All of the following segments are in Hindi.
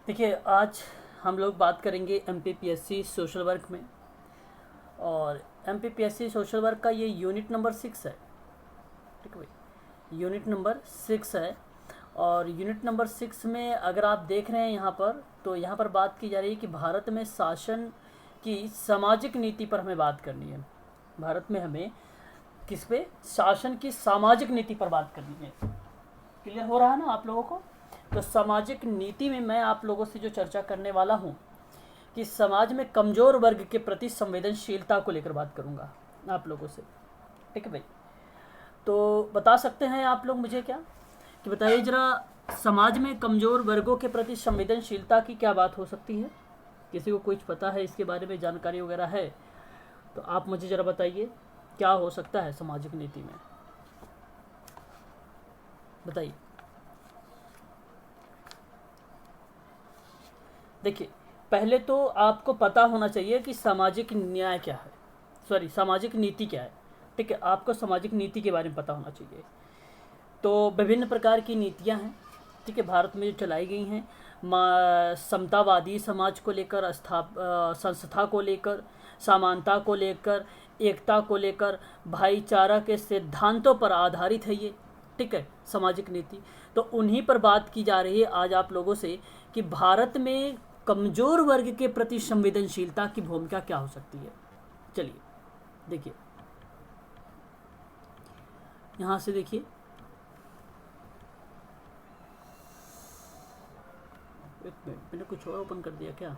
देखिए, आज हम लोग बात करेंगे एमपीपीएससी सोशल वर्क में। और एमपीपीएससी सोशल वर्क का ये यूनिट नंबर 6 है। ठीक है भाई, यूनिट नंबर 6 है। और यूनिट नंबर 6 में अगर आप देख रहे हैं यहाँ पर, तो यहाँ पर बात की जा रही है कि भारत में शासन की सामाजिक नीति पर हमें बात करनी है। भारत में हमें किस पे? शासन की सामाजिक नीति पर बात करनी है। क्लियर हो रहा है ना आप लोगों को? तो सामाजिक नीति में मैं आप लोगों से जो चर्चा करने वाला हूँ कि समाज में कमज़ोर वर्ग के प्रति संवेदनशीलता को लेकर बात करूँगा आप लोगों से। ठीक है भाई, तो बता सकते हैं आप लोग मुझे क्या कि बताइए ज़रा, समाज में कमज़ोर वर्गों के प्रति संवेदनशीलता की क्या बात हो सकती है? किसी को कुछ पता है इसके बारे में, जानकारी वगैरह है तो आप मुझे ज़रा बताइए क्या हो सकता है सामाजिक नीति में, बताइए। देखिए, पहले तो आपको पता होना चाहिए कि सामाजिक न्याय क्या है, सॉरी सामाजिक नीति क्या है। ठीक है, आपको सामाजिक नीति के बारे में पता होना चाहिए। तो विभिन्न प्रकार की नीतियां हैं, ठीक है, भारत में जो चलाई गई हैं। समतावादी समाज को लेकर, संस्था को लेकर, समानता को लेकर, एकता को लेकर, भाईचारा के सिद्धांतों पर आधारित है ये। ठीक है, सामाजिक नीति। तो उन्हीं पर बात की जा रही है आज आप लोगों से कि भारत में कमज़ोर वर्ग के प्रति संवेदनशीलता की भूमिका क्या हो सकती है। चलिए देखिए, यहाँ से देखिए, एक मिनट, मैंने कुछ और ओपन कर दिया क्या?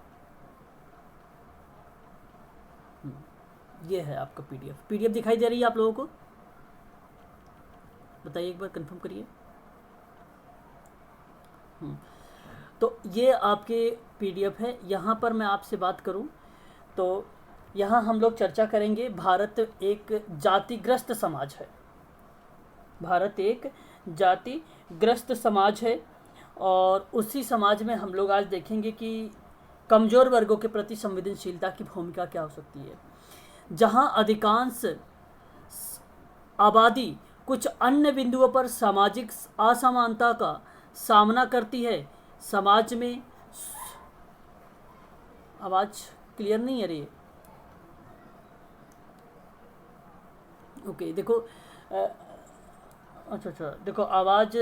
ये है आपका पीडीएफ दिखाई दे रही है आप लोगों को? बताइए, एक बार कंफर्म करिए। तो ये आपके पीडीएफ है। यहाँ पर मैं आपसे बात करूँ तो यहाँ हम लोग चर्चा करेंगे, भारत एक जातिग्रस्त समाज है। भारत एक जातिग्रस्त समाज है और उसी समाज में हम लोग आज देखेंगे कि कमज़ोर वर्गों के प्रति संवेदनशीलता की भूमिका क्या हो सकती है। जहाँ अधिकांश आबादी कुछ अन्य बिंदुओं पर सामाजिक असमानता का सामना करती है, समाज में आवाज़ क्लियर नहीं है रही। ओके, देखो अच्छा, देखो आवाज़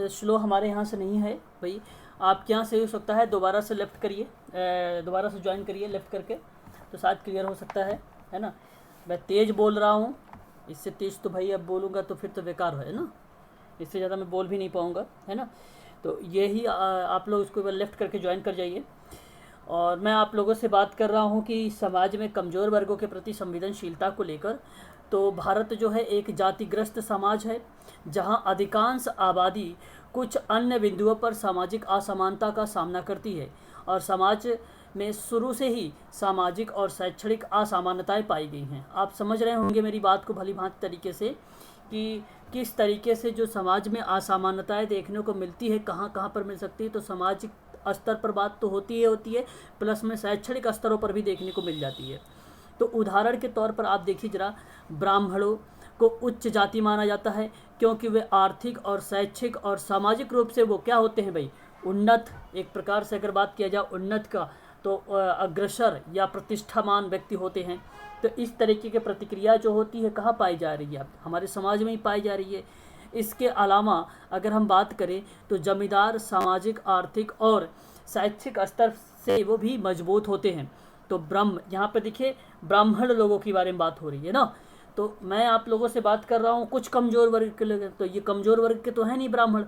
स्लो हमारे यहाँ से नहीं है भाई, आपके यहाँ से हो सकता है। दोबारा से लेफ़्ट करिए, दोबारा से ज्वाइन करिए लेफ़्ट करके, तो शायद क्लियर हो सकता है ना। मैं तेज़ बोल रहा हूँ, इससे तेज़ तो भाई अब बोलूँगा तो फिर तो बेकार है ना, इससे ज़्यादा मैं बोल भी नहीं पाऊँगा, है ना। तो यही आप लोग इसको लेफ़्ट करके ज्वाइन कर जाइए। और मैं आप लोगों से बात कर रहा हूँ कि समाज में कमज़ोर वर्गों के प्रति संवेदनशीलता को लेकर। तो भारत जो है एक जातिग्रस्त समाज है, जहाँ अधिकांश आबादी कुछ अन्य बिंदुओं पर सामाजिक असमानता का सामना करती है और समाज में शुरू से ही सामाजिक और शैक्षणिक असमानताएं पाई गई हैं। आप समझ रहे होंगे मेरी बात को भली भांति तरीके से कि किस तरीके से जो समाज में असमानताएं देखने को मिलती है, कहाँ कहाँ पर मिल सकती है। तो सामाजिक स्तर पर बात तो होती है, प्लस में शैक्षणिक स्तरों पर भी देखने को मिल जाती है। तो उदाहरण के तौर पर आप देखिए ज़रा, ब्राह्मणों को उच्च जाति माना जाता है क्योंकि वे आर्थिक और शैक्षिक और सामाजिक रूप से वो क्या होते हैं भाई? उन्नत। एक प्रकार से अगर बात किया जाए उन्नत का, तो अग्रसर या प्रतिष्ठामान व्यक्ति होते हैं। तो इस तरीके की प्रतिक्रिया जो होती है कहाँ पाई जा रही है? हमारे समाज में ही पाई जा रही है। इसके अलावा अगर हम बात करें तो जमींदार सामाजिक, आर्थिक और शैक्षिक स्तर से वो भी मजबूत होते हैं। तो यहाँ पे देखिए ब्राह्मण लोगों के बारे में बात हो रही है ना। तो मैं आप लोगों से बात कर रहा हूँ कुछ कमज़ोर वर्ग के लोग, तो ये कमज़ोर वर्ग के तो हैं नहीं ब्राह्मण,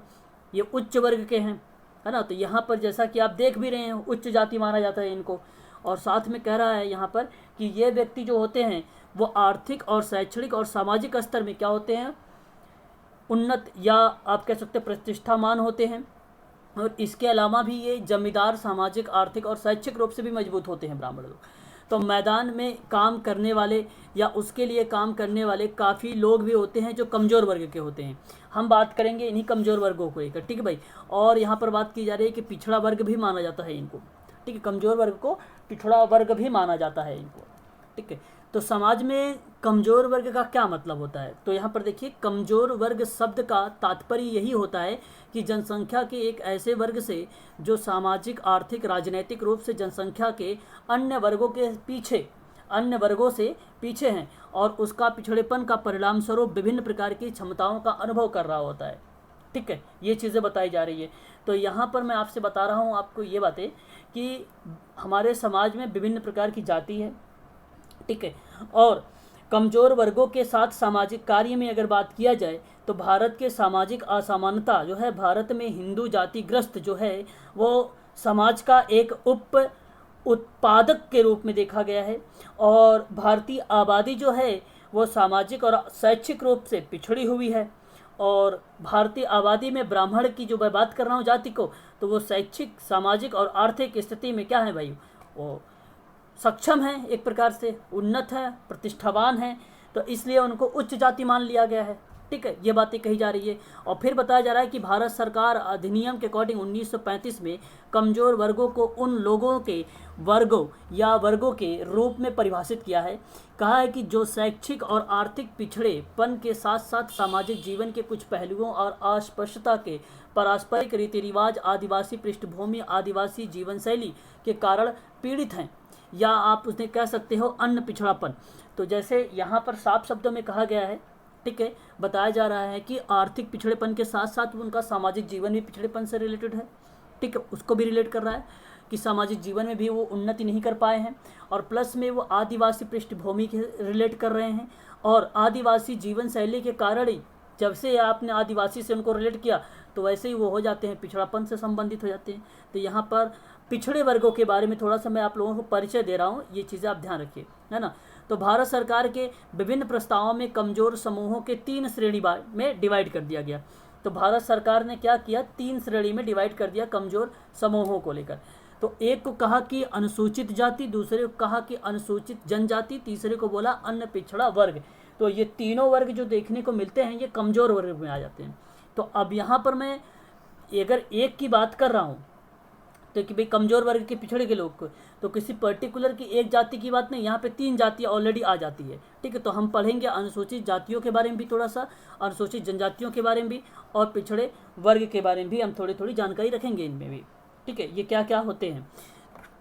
ये उच्च वर्ग के हैं, है ना। तो यहाँ पर जैसा कि आप देख भी रहे हैं, उच्च जाति माना जाता है इनको। और साथ में कह रहा है यहाँ पर कि ये व्यक्ति जो होते हैं वो आर्थिक और शैक्षणिक और सामाजिक स्तर में क्या होते हैं? उन्नत, या आप कह सकते हैं प्रतिष्ठामान होते हैं। और इसके अलावा भी ये जमींदार सामाजिक, आर्थिक और शैक्षिक रूप से भी मजबूत होते हैं ब्राह्मण लोग। तो मैदान में काम करने वाले या उसके लिए काम करने वाले काफ़ी लोग भी होते हैं जो कमज़ोर वर्ग के होते हैं। हम बात करेंगे इन्हीं कमज़ोर वर्गों को लेकर, ठीक है भाई। और यहाँ पर बात की जा रही है कि पिछड़ा वर्ग भी माना जाता है इनको, ठीक है। कमज़ोर वर्ग को पिछड़ा वर्ग भी माना जाता है इनको, ठीक है। तो समाज में कमज़ोर वर्ग का क्या मतलब होता है? तो यहाँ पर देखिए, कमज़ोर वर्ग शब्द का तात्पर्य यही होता है कि जनसंख्या के एक ऐसे वर्ग से जो सामाजिक, आर्थिक, राजनीतिक रूप से जनसंख्या के अन्य वर्गों के पीछे अन्य वर्गों से पीछे हैं और उसका पिछड़ेपन का परिणाम स्वरूप विभिन्न प्रकार की क्षमताओं का अनुभव कर रहा होता है। ठीक है, ये चीज़ें बताई जा रही है। तो यहाँ पर मैं आपसे बता रहा हूँ आपको ये बातें कि हमारे समाज में विभिन्न प्रकार की जाति है। ठीक है, और कमज़ोर वर्गों के साथ सामाजिक कार्य में अगर बात किया जाए तो भारत के सामाजिक असमानता जो है, भारत में हिंदू जातिग्रस्त जो है वो समाज का एक उत्पादक के रूप में देखा गया है। और भारतीय आबादी जो है वो सामाजिक और शैक्षिक रूप से पिछड़ी हुई है। और भारतीय आबादी में ब्राह्मण की जो मैं बात कर रहा हूँ जाति को, तो वो शैक्षिक, सामाजिक और आर्थिक स्थिति में क्या है भाई, वो सक्षम है, एक प्रकार से उन्नत है, प्रतिष्ठावान है, तो इसलिए उनको उच्च जाति मान लिया गया है। ठीक है, ये बातें कही जा रही है। और फिर बताया जा रहा है कि भारत सरकार अधिनियम के अकॉर्डिंग 1935 में कमज़ोर वर्गों को उन लोगों के वर्गों के रूप में परिभाषित किया है। कहा है कि जो शैक्षिक और आर्थिक पिछड़ेपन के साथ साथ सामाजिक जीवन के कुछ पहलुओं और अस्पष्टता के पारस्परिक रीति रिवाज, आदिवासी पृष्ठभूमि, आदिवासी जीवन शैली के कारण पीड़ित हैं, या आप उसने कह सकते हो अन्न पिछड़ापन। तो जैसे यहाँ पर साफ शब्दों में कहा गया है, ठीक है, बताया जा रहा है कि आर्थिक पिछड़ेपन के साथ साथ उनका सामाजिक जीवन भी पिछड़ेपन से रिलेटेड है। ठीक है, उसको भी रिलेट कर रहा है कि सामाजिक जीवन में भी वो उन्नति नहीं कर पाए हैं, और प्लस में वो आदिवासी पृष्ठभूमि के रिलेट कर रहे हैं। और आदिवासी जीवन शैली के कारण ही, जब से आपने आदिवासी से उनको रिलेट किया तो वैसे ही वो हो जाते हैं, पिछड़ापन से संबंधित हो जाते हैं। तो यहाँ पर पिछड़े वर्गों के बारे में थोड़ा सा मैं आप लोगों को परिचय दे रहा हूँ, ये चीज़ें आप ध्यान रखिए, है ना। तो भारत सरकार के विभिन्न प्रस्तावों में कमज़ोर समूहों के 3 श्रेणी में डिवाइड कर दिया गया। तो भारत सरकार ने क्या किया, 3 श्रेणी में डिवाइड कर दिया कमज़ोर समूहों को लेकर। तो एक को कहा कि अनुसूचित जाति, दूसरे को कहा कि अनुसूचित जनजाति, तीसरे को बोला अन्य पिछड़ा वर्ग। तो ये तीनों वर्ग जो देखने को मिलते हैं ये कमज़ोर वर्ग में आ जाते हैं। तो अब यहाँ पर मैं अगर एक की बात कर रहा हूँ तो कि भाई कमज़ोर वर्ग के पिछड़े के लोग को, तो किसी पर्टिकुलर की एक जाति की बात नहीं, यहाँ पे 3 जातियाँ ऑलरेडी आ जाती है। ठीक है, तो हम पढ़ेंगे अनुसूचित जातियों के बारे में भी थोड़ा सा, अनुसूचित जनजातियों के बारे में भी, और पिछड़े वर्ग के बारे में भी हम थोड़ी थोड़ी जानकारी रखेंगे इनमें भी। ठीक है, ये क्या क्या होते हैं।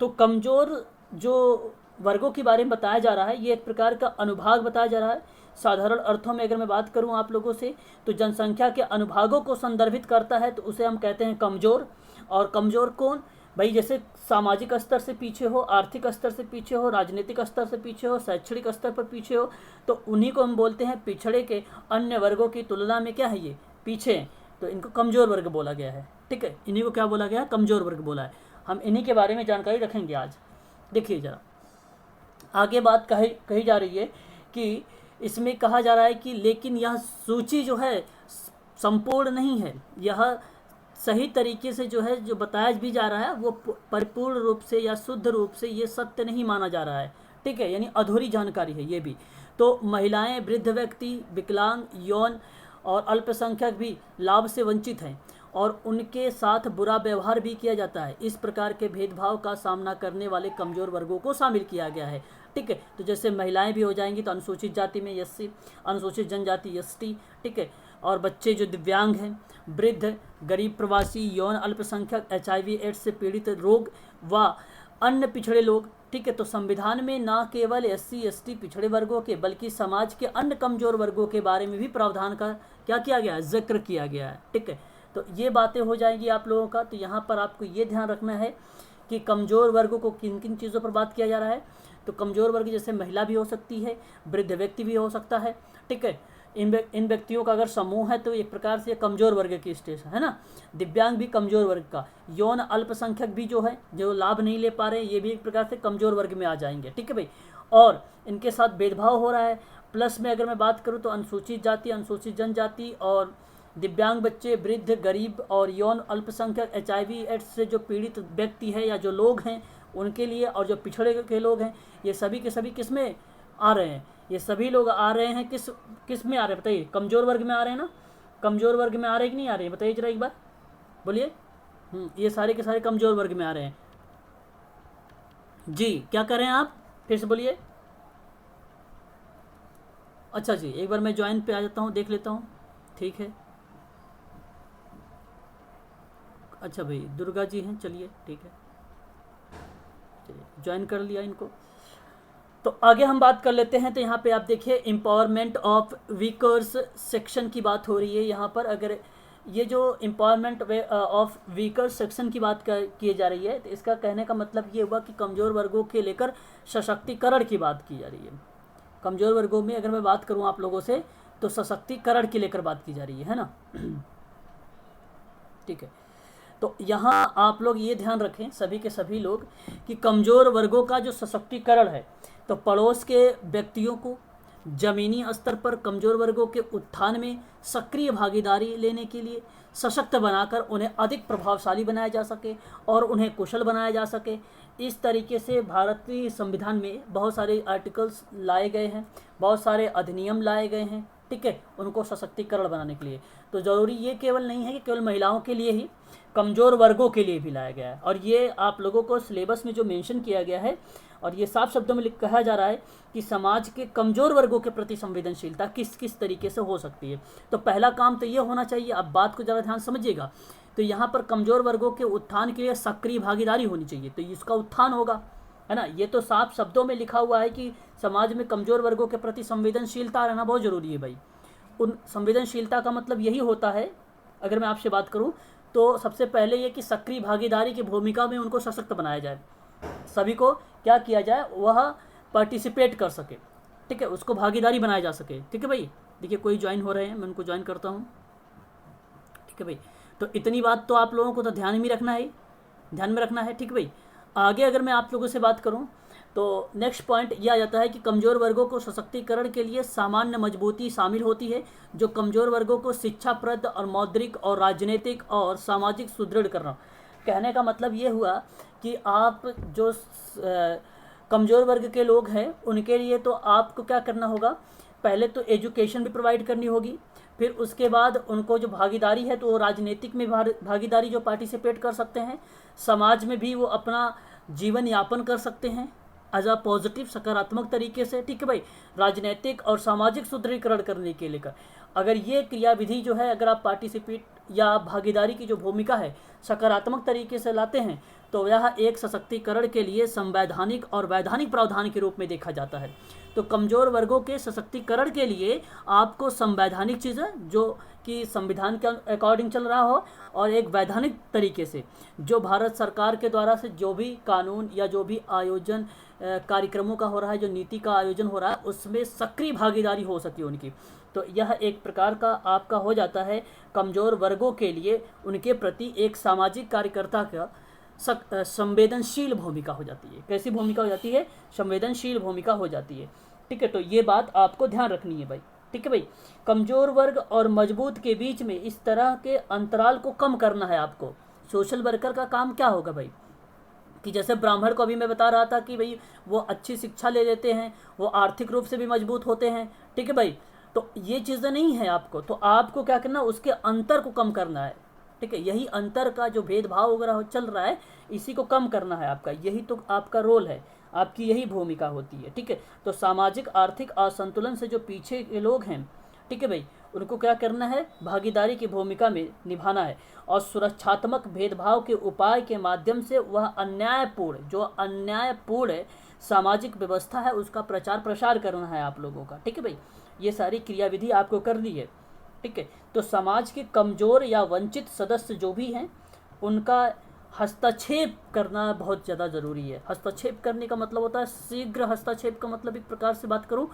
तो कमज़ोर जो वर्गों के बारे में बताया जा रहा है, ये एक प्रकार का अनुभाग बताया जा रहा है। साधारण अर्थों में अगर मैं बात करूं आप लोगों से, तो जनसंख्या के अनुभागों को संदर्भित करता है, तो उसे हम कहते हैं कमज़ोर। और कमज़ोर कौन भाई, जैसे सामाजिक स्तर से पीछे हो, आर्थिक स्तर से पीछे हो, राजनीतिक स्तर से पीछे हो, शैक्षणिक स्तर पर पीछे हो, तो उन्हीं को हम बोलते हैं पिछड़े के अन्य वर्गों की तुलना में क्या है, ये पीछे हैं, तो इनको कमज़ोर वर्ग बोला गया है। ठीक है, इन्हीं को क्या बोला गया है, कमज़ोर वर्ग बोला है। हम इन्हीं के बारे में जानकारी रखेंगे आज। देखिए जरा आगे बात कही जा रही है कि इसमें कहा जा रहा है कि लेकिन यह सूची जो है संपूर्ण नहीं है, यह सही तरीके से जो है जो बताया भी जा रहा है वो परिपूर्ण रूप से या शुद्ध रूप से ये सत्य नहीं माना जा रहा है। ठीक है, यानी अधूरी जानकारी है ये भी। तो महिलाएं, वृद्ध व्यक्ति, विकलांग, यौन और अल्पसंख्यक भी लाभ से वंचित हैं और उनके साथ बुरा व्यवहार भी किया जाता है। इस प्रकार के भेदभाव का सामना करने वाले कमज़ोर वर्गों को शामिल किया गया है। ठीक है, तो जैसे महिलाएं भी हो जाएंगी तो अनुसूचित जाति में एससी, अनुसूचित जनजाति एसटी। ठीक है, और बच्चे जो दिव्यांग हैं, वृद्ध, गरीब, प्रवासी, यौन अल्पसंख्यक, HIV एड्स से पीड़ित रोग व अन्य पिछड़े लोग। ठीक है, तो संविधान में न केवल SC ST पिछड़े वर्गों के बल्कि समाज के अन्य कमज़ोर वर्गों के बारे में भी प्रावधान का क्या किया गया है, जिक्र किया गया है। ठीक है, तो ये बातें हो जाएंगी आप लोगों का। तो यहाँ पर आपको ये ध्यान रखना है कि कमज़ोर वर्गों को किन किन चीज़ों पर बात किया जा रहा है। तो कमज़ोर वर्ग जैसे महिला भी हो सकती है, वृद्ध व्यक्ति भी हो सकता है। ठीक है, इन व्यक्तियों का अगर समूह है तो एक प्रकार से कमज़ोर वर्ग की स्टेज है ना। दिव्यांग भी कमज़ोर वर्ग का, यौन अल्पसंख्यक भी जो है जो लाभ नहीं ले पा रहे, ये भी एक प्रकार से कमज़ोर वर्ग में आ जाएंगे। ठीक है भाई, और इनके साथ भेदभाव हो रहा है। प्लस में अगर मैं बात करूँ तो अनुसूचित जाति, अनुसूचित जनजाति और दिव्यांग बच्चे, वृद्ध, गरीब और यौन अल्पसंख्यक, HIV एड्स से जो पीड़ित व्यक्ति है या जो लोग हैं उनके लिए, और जो पिछड़े के लोग हैं, ये सभी के सभी किस में आ रहे हैं, ये सभी लोग आ रहे हैं किस में आ रहे हैं बताइए, कमज़ोर वर्ग में आ रहे हैं ना। कमज़ोर वर्ग में आ रहे हैं कि नहीं आ रहे हैं, बताइए जरा एक बार बोलिए। ये सारे के सारे कमज़ोर वर्ग में आ रहे हैं जी। क्या कर रहे हैं आप, फिर से बोलिए। अच्छा जी, एक बार मैं ज्वाइन पे आ जाता हूँ, देख लेता हूँ। ठीक है, अच्छा भाई दुर्गा जी हैं, चलिए ठीक है, चलिए ज्वाइन कर लिया इनको। तो आगे हम बात कर लेते हैं। तो यहाँ पे आप देखिए एम्पावरमेंट ऑफ वीकर्स सेक्शन की बात हो रही है यहाँ पर। अगर ये जो एम्पावरमेंट ऑफ वीकर सेक्शन की बात की जा रही है, तो इसका कहने का मतलब ये हुआ कि कमज़ोर वर्गों के लेकर सशक्तिकरण की बात की जा रही है। कमज़ोर वर्गों में अगर मैं बात करूँ आप लोगों से, तो सशक्तिकरण की लेकर बात की जा रही है ना। ठीक है, तो यहाँ आप लोग ये ध्यान रखें सभी के सभी लोग कि कमज़ोर वर्गों का जो सशक्तिकरण है, तो पड़ोस के व्यक्तियों को ज़मीनी स्तर पर कमज़ोर वर्गों के उत्थान में सक्रिय भागीदारी लेने के लिए सशक्त बनाकर उन्हें अधिक प्रभावशाली बनाया जा सके और उन्हें कुशल बनाया जा सके। इस तरीके से भारतीय संविधान में बहुत सारे आर्टिकल्स लाए गए हैं, बहुत सारे अधिनियम लाए गए हैं। ठीक है, उनको सशक्तिकरण बनाने के लिए। तो ज़रूरी ये केवल नहीं है कि केवल महिलाओं के लिए ही, कमज़ोर वर्गों के लिए भी लाया गया है। और ये आप लोगों को सिलेबस में जो मेंशन किया गया है, और ये साफ शब्दों में कहा जा रहा है कि समाज के कमज़ोर वर्गों के प्रति संवेदनशीलता किस किस तरीके से हो सकती है। तो पहला काम तो ये होना चाहिए, अब बात को ज़रा ध्यान समझिएगा। तो यहाँ पर कमज़ोर वर्गों के उत्थान के लिए सक्रिय भागीदारी होनी चाहिए, तो इसका उत्थान होगा, है ना। ये तो साफ शब्दों में लिखा हुआ है कि समाज में कमज़ोर वर्गों के प्रति संवेदनशीलता रहना बहुत ज़रूरी है भाई। उन संवेदनशीलता का मतलब यही होता है, अगर मैं आपसे बात करूं, तो सबसे पहले ये कि सक्रिय भागीदारी की भूमिका में उनको सशक्त बनाया जाए, सभी को क्या किया जाए, वह पार्टिसिपेट कर सके। ठीक है, उसको भागीदारी बनाया जा सके। ठीक है भाई, देखिए कोई ज्वाइन हो रहे हैं, मैं उनको ज्वाइन करता हूँ। ठीक है भाई, तो इतनी बात तो आप लोगों को तो ध्यान में रखना है, ध्यान में रखना है। ठीक भाई, आगे अगर मैं आप लोगों से बात करूं, तो नेक्स्ट पॉइंट यह आ जाता है कि कमज़ोर वर्गों को सशक्तिकरण के लिए सामान्य मजबूती शामिल होती है, जो कमज़ोर वर्गों को शिक्षाप्रद और मौद्रिक और राजनीतिक और सामाजिक सुदृढ़ करना। कहने का मतलब ये हुआ कि आप जो कमज़ोर वर्ग के लोग हैं, उनके लिए तो आपको क्या करना होगा, पहले तो एजुकेशन भी प्रोवाइड करनी होगी, फिर उसके बाद उनको जो भागीदारी है, तो वो राजनीतिक में भागीदारी जो पार्टिसिपेट कर सकते हैं, समाज में भी वो अपना जीवन यापन कर सकते हैं एज अ पॉजिटिव सकारात्मक तरीके से। ठीक है भाई, राजनीतिक और सामाजिक सुदृढ़ीकरण करने के लेकर अगर ये क्रियाविधि जो है, अगर आप पार्टिसिपेट या भागीदारी की जो भूमिका है सकारात्मक तरीके से लाते हैं, तो यह एक सशक्तिकरण के लिए संवैधानिक और वैधानिक प्रावधान के रूप में देखा जाता है। तो कमज़ोर वर्गों के सशक्तिकरण के लिए आपको संवैधानिक चीज़ें जो कि संविधान के अकॉर्डिंग चल रहा हो, और एक वैधानिक तरीके से जो भारत सरकार के द्वारा से जो भी कानून या जो भी आयोजन कार्यक्रमों का हो रहा है, जो नीति का आयोजन हो रहा है, उसमें सक्रिय भागीदारी हो सके उनकी। तो यह एक प्रकार का आपका हो जाता है कमज़ोर वर्गों के लिए उनके प्रति एक सामाजिक कार्यकर्ता का संवेदनशील भूमिका हो जाती है। कैसी भूमिका हो जाती है? संवेदनशील भूमिका हो जाती है। ठीक है, तो ये बात आपको ध्यान रखनी है भाई। ठीक है भाई, कमज़ोर वर्ग और मजबूत के बीच में इस तरह के अंतराल को कम करना है आपको। सोशल वर्कर का काम क्या होगा भाई, कि जैसे ब्राह्मण को अभी मैं बता रहा था कि भाई वो अच्छी शिक्षा ले लेते हैं, वो आर्थिक रूप से भी मजबूत होते हैं। ठीक है भाई, तो ये चीज़ें नहीं है आपको, तो आपको क्या करना, उसके अंतर को कम करना है। ठीक है, यही अंतर का जो भेदभाव वगैरह चल रहा है, इसी को कम करना है आपका, यही तो आपका रोल है, आपकी यही भूमिका होती है। ठीक है, तो सामाजिक आर्थिक असंतुलन से जो पीछे के लोग हैं, ठीक है भाई, उनको क्या करना है, भागीदारी की भूमिका में निभाना है, और सुरक्षात्मक भेदभाव के उपाय के माध्यम से वह अन्यायपूर्ण, जो अन्यायपूर्ण सामाजिक व्यवस्था है, उसका प्रचार प्रसार करना है आप लोगों का। ठीक है भाई, ये सारी क्रियाविधि आपको करनी है। ठीक है, तो समाज के कमज़ोर या वंचित सदस्य जो भी हैं, उनका हस्तक्षेप करना बहुत ज़्यादा ज़रूरी है। हस्तक्षेप करने का मतलब होता है शीघ्र हस्तक्षेप का मतलब, एक प्रकार से बात करूं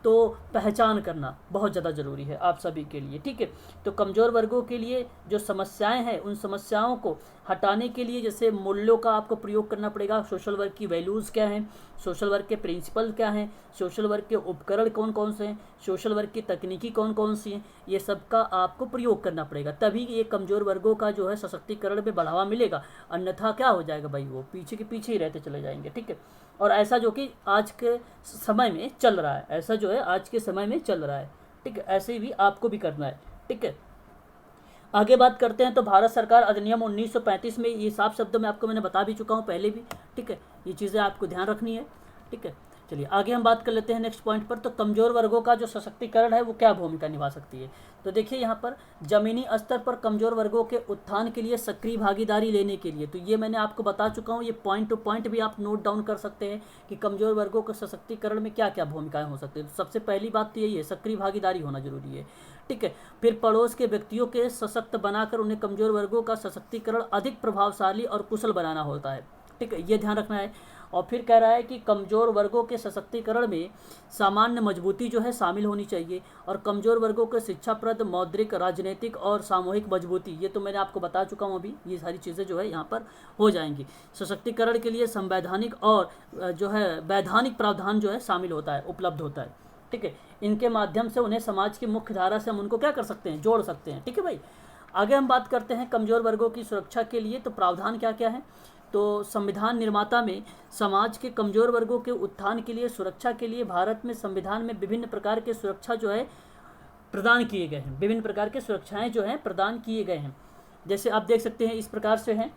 तो पहचान करना बहुत ज़्यादा ज़रूरी है आप सभी के लिए। ठीक है, तो कमज़ोर वर्गों के लिए जो समस्याएं हैं, उन समस्याओं को हटाने के लिए जैसे मूल्यों का आपको प्रयोग करना पड़ेगा। सोशल वर्क की वैल्यूज़ क्या हैं, सोशल वर्क के प्रिंसिपल क्या हैं, सोशल वर्क के उपकरण कौन कौन से हैं, सोशल वर्क की तकनीकी कौन कौन सी हैं, ये सब का आपको प्रयोग करना पड़ेगा, तभी ये कमज़ोर वर्गों का जो है सशक्तिकरण में बढ़ावा मिलेगा। अन्यथा क्या हो जाएगा भाई, वो पीछे के पीछे ही रहते चले जाएंगे। ठीक है, और ऐसा जो कि आज के समय में चल रहा है, ऐसा जो है आज के समय में चल रहा है। ठीक है, ऐसे भी आपको भी करना है। ठीक है, आगे बात करते हैं। तो भारत सरकार अधिनियम 1935 में, ये साफ शब्दों में आपको मैंने बता भी चुका हूँ पहले भी। ठीक है, ये चीज़ें आपको ध्यान रखनी है। ठीक है, चलिए आगे हम बात कर लेते हैं नेक्स्ट पॉइंट पर। तो कमज़ोर वर्गों का जो सशक्तिकरण है वो क्या भूमिका निभा सकती है। तो देखिए यहाँ पर ज़मीनी स्तर पर कमज़ोर वर्गों के उत्थान के लिए सक्रिय भागीदारी लेने के लिए, तो ये मैंने आपको बता चुका हूँ, ये पॉइंट टू पॉइंट भी आप नोट डाउन कर सकते हैं कि कमज़ोर वर्गों के सशक्तिकरण में क्या क्या भूमिकाएँ हो सकती है। तो सबसे पहली बात तो यही है, सक्रिय भागीदारी होना जरूरी है, ठीक है। फिर पड़ोस के व्यक्तियों के सशक्त बनाकर उन्हें कमज़ोर वर्गों का सशक्तिकरण अधिक प्रभावशाली और कुशल बनाना होता है, ठीक है, ये ध्यान रखना है। और फिर कह रहा है कि कमज़ोर वर्गों के सशक्तिकरण में सामान्य मजबूती जो है शामिल होनी चाहिए, और कमज़ोर वर्गों के शिक्षाप्रद, मौद्रिक, राजनीतिक और सामूहिक मजबूती, ये तो मैंने आपको बता चुका हूँ अभी, ये सारी चीज़ें जो है यहाँ पर हो जाएंगी। सशक्तिकरण के लिए संवैधानिक और जो है वैधानिक प्रावधान जो है शामिल होता है, उपलब्ध होता है, ठीक है। इनके माध्यम से उन्हें समाज की मुख्य धारा से हम उनको क्या कर सकते हैं, जोड़ सकते हैं, ठीक है भाई। आगे हम बात करते हैं कमज़ोर वर्गों की सुरक्षा के लिए, तो प्रावधान क्या क्या है। तो संविधान निर्माता में समाज के कमज़ोर वर्गों के उत्थान के लिए, सुरक्षा के लिए भारत में संविधान में विभिन्न प्रकार के सुरक्षा जो है प्रदान किए गए हैं, विभिन्न प्रकार के सुरक्षाएं जो हैं प्रदान किए गए हैं। जैसे आप देख सकते हैं इस प्रकार से हैं।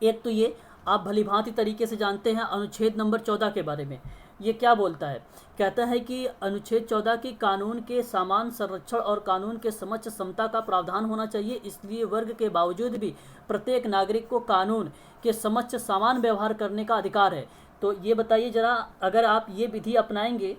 एक तो ये आप भलीभांति तरीके से जानते हैं अनुच्छेद नंबर 14 के बारे में। ये क्या बोलता है, कहता है कि अनुच्छेद 14 की कानून के समान संरक्षण और कानून के समक्ष समता का प्रावधान होना चाहिए। इसलिए वर्ग के बावजूद भी प्रत्येक नागरिक को कानून के समक्ष समान व्यवहार करने का अधिकार है। तो ये बताइए जरा, अगर आप ये विधि अपनाएंगे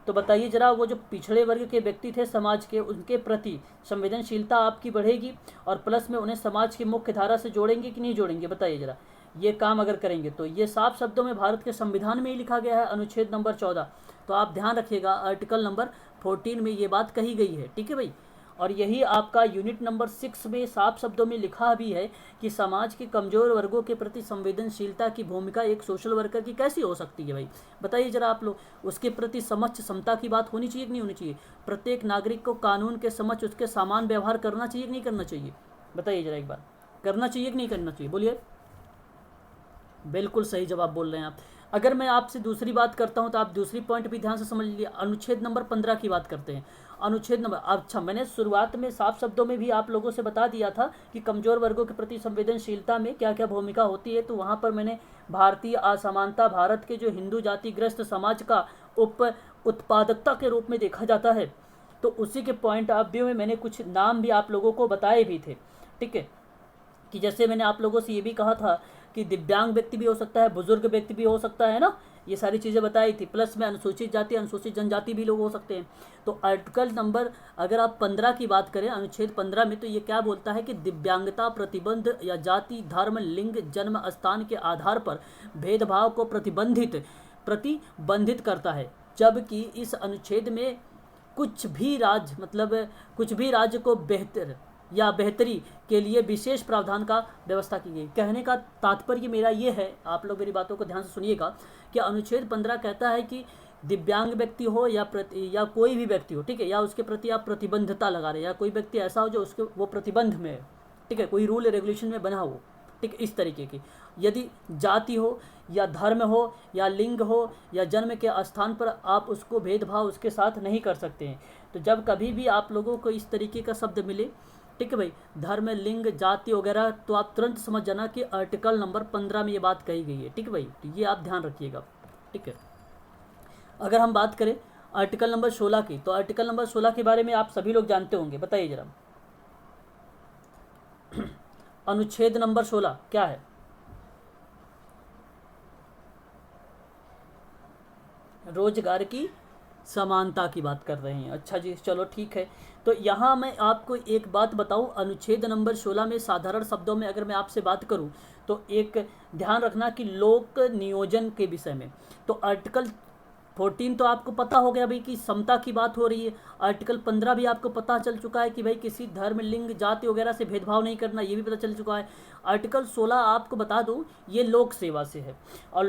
तो बताइए जरा, वो जो पिछड़े वर्ग के व्यक्ति थे समाज के, उनके प्रति संवेदनशीलता आपकी बढ़ेगी, और प्लस में उन्हें समाज की मुख्य धारा से जोड़ेंगे कि नहीं जोड़ेंगे, बताइए जरा। ये काम अगर करेंगे तो ये साफ शब्दों में भारत के संविधान में ही लिखा गया है, अनुच्छेद नंबर 14। तो आप ध्यान रखिएगा, आर्टिकल नंबर 14 में ये बात कही गई है, ठीक है भाई। और यही आपका यूनिट नंबर 6 में साफ शब्दों में लिखा भी है कि समाज के कमज़ोर वर्गों के प्रति संवेदनशीलता की भूमिका एक सोशल वर्कर की कैसी हो सकती है भाई, बताइए जरा आप लोग। उसके प्रति समक्ष समता की बात होनी चाहिए कि नहीं होनी चाहिए। प्रत्येक नागरिक को कानून के समक्ष उसके समान व्यवहार करना चाहिए कि नहीं करना चाहिए, बताइए जरा एक बार, करना चाहिए कि नहीं करना चाहिए, बोलिए। बिल्कुल सही जवाब बोल रहे हैं आप। अगर मैं आपसे दूसरी बात करता हूं तो आप दूसरी पॉइंट भी ध्यान से समझ लीजिए। अनुच्छेद नंबर 15 की बात करते हैं। अनुच्छेद नंबर, अच्छा मैंने शुरुआत में साफ शब्दों में भी आप लोगों से बता दिया था कि कमज़ोर वर्गों के प्रति संवेदनशीलता में क्या क्या भूमिका होती है। तो वहाँ पर मैंने भारतीय असमानता, भारत के जो हिंदू जातिग्रस्त समाज का उत्पादकता के रूप में देखा जाता है, तो उसी के पॉइंट ऑफ व्यू में मैंने कुछ नाम भी आप लोगों को बताए भी थे, ठीक है। कि जैसे मैंने आप लोगों से ये भी कहा था कि दिव्यांग व्यक्ति भी हो सकता है, बुजुर्ग व्यक्ति भी हो सकता है ना, ये सारी चीज़ें बताई थी। प्लस में अनुसूचित जाति, अनुसूचित जनजाति भी लोग हो सकते हैं। तो आर्टिकल नंबर अगर आप 15 की बात करें, अनुच्छेद 15 में, तो ये क्या बोलता है कि दिव्यांगता प्रतिबंध या जाति, धर्म, लिंग, जन्म स्थान के आधार पर भेदभाव को प्रतिबंधित करता है। जबकि इस अनुच्छेद में कुछ भी राज्य को बेहतरी के लिए विशेष प्रावधान का व्यवस्था की गई। कहने का तात्पर्य मेरा ये है, आप लोग मेरी बातों को ध्यान से सुनिएगा, कि अनुच्छेद 15 कहता है कि दिव्यांग व्यक्ति हो या कोई भी व्यक्ति हो, ठीक है, या उसके प्रति आप प्रतिबंधता लगा रहे हैं, या कोई व्यक्ति ऐसा हो जो उसके वो प्रतिबंध में है, ठीक है, कोई रूल रेगुलेशन में बना हो, ठीक, इस तरीके की। यदि जाति हो या धर्म हो या लिंग हो या जन्म के स्थान पर आप उसको भेदभाव उसके साथ नहीं कर सकते हैं। तो जब कभी भी आप लोगों को इस तरीके का शब्द मिले, ठीक है भाई, धर्म, लिंग, जाति वगैरह, तो आप तुरंत समझ जाना कि आर्टिकल नंबर 15 में ये बात कही गई है, ठीक है भाई। तो ये आप ध्यान रखिएगा, ठीक है। अगर हम बात करें आर्टिकल नंबर 16 की, तो आर्टिकल नंबर 16 के बारे में आप सभी लोग जानते होंगे, बताइए जरा। अनुच्छेद नंबर 16 क्या है? रोजगार की समानता की बात कर रहे हैं। अच्छा जी, चलो ठीक है। तो यहाँ मैं आपको एक बात बताऊँ, अनुच्छेद नंबर 16 में साधारण शब्दों में अगर मैं आपसे बात करूँ तो एक ध्यान रखना कि लोक नियोजन के विषय में। तो आर्टिकल 14 तो आपको पता हो गया भाई कि समता की बात हो रही है। आर्टिकल 15 भी आपको पता चल चुका है कि भाई किसी धर्म, लिंग, जाति वगैरह से भेदभाव नहीं करना, ये भी पता चल चुका है। आर्टिकल 16 आपको बता दूं, ये लोक सेवा से है। और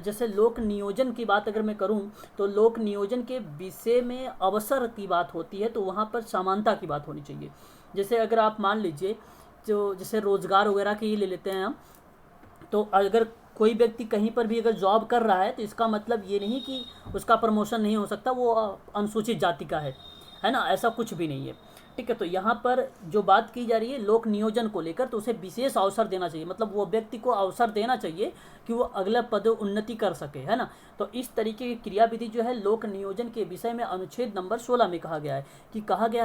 जैसे लोक नियोजन की बात अगर मैं करूं तो लोक नियोजन के विषय में अवसर की बात होती है, तो वहाँ पर समानता की बात होनी चाहिए। जैसे अगर आप मान लीजिए जो जैसे रोजगार वगैरह की ही ले लेते हैं हम, तो अगर कोई व्यक्ति कहीं पर भी अगर जॉब कर रहा है तो इसका मतलब ये नहीं कि उसका प्रमोशन नहीं हो सकता, वो अनुसूचित जाति का है ना, ऐसा कुछ भी नहीं है। ठीक है। तो यहाँ पर जो बात की जा रही है लोक नियोजन को लेकर, तो उसे विशेष अवसर देना चाहिए, मतलब वो व्यक्ति को अवसर देना चाहिए कि वो अगला पद उन्नति कर सके, है ना। तो इस तरीके की क्रियाविधि जो है लोक नियोजन के विषय में अनुच्छेद नंबर 16 में कहा गया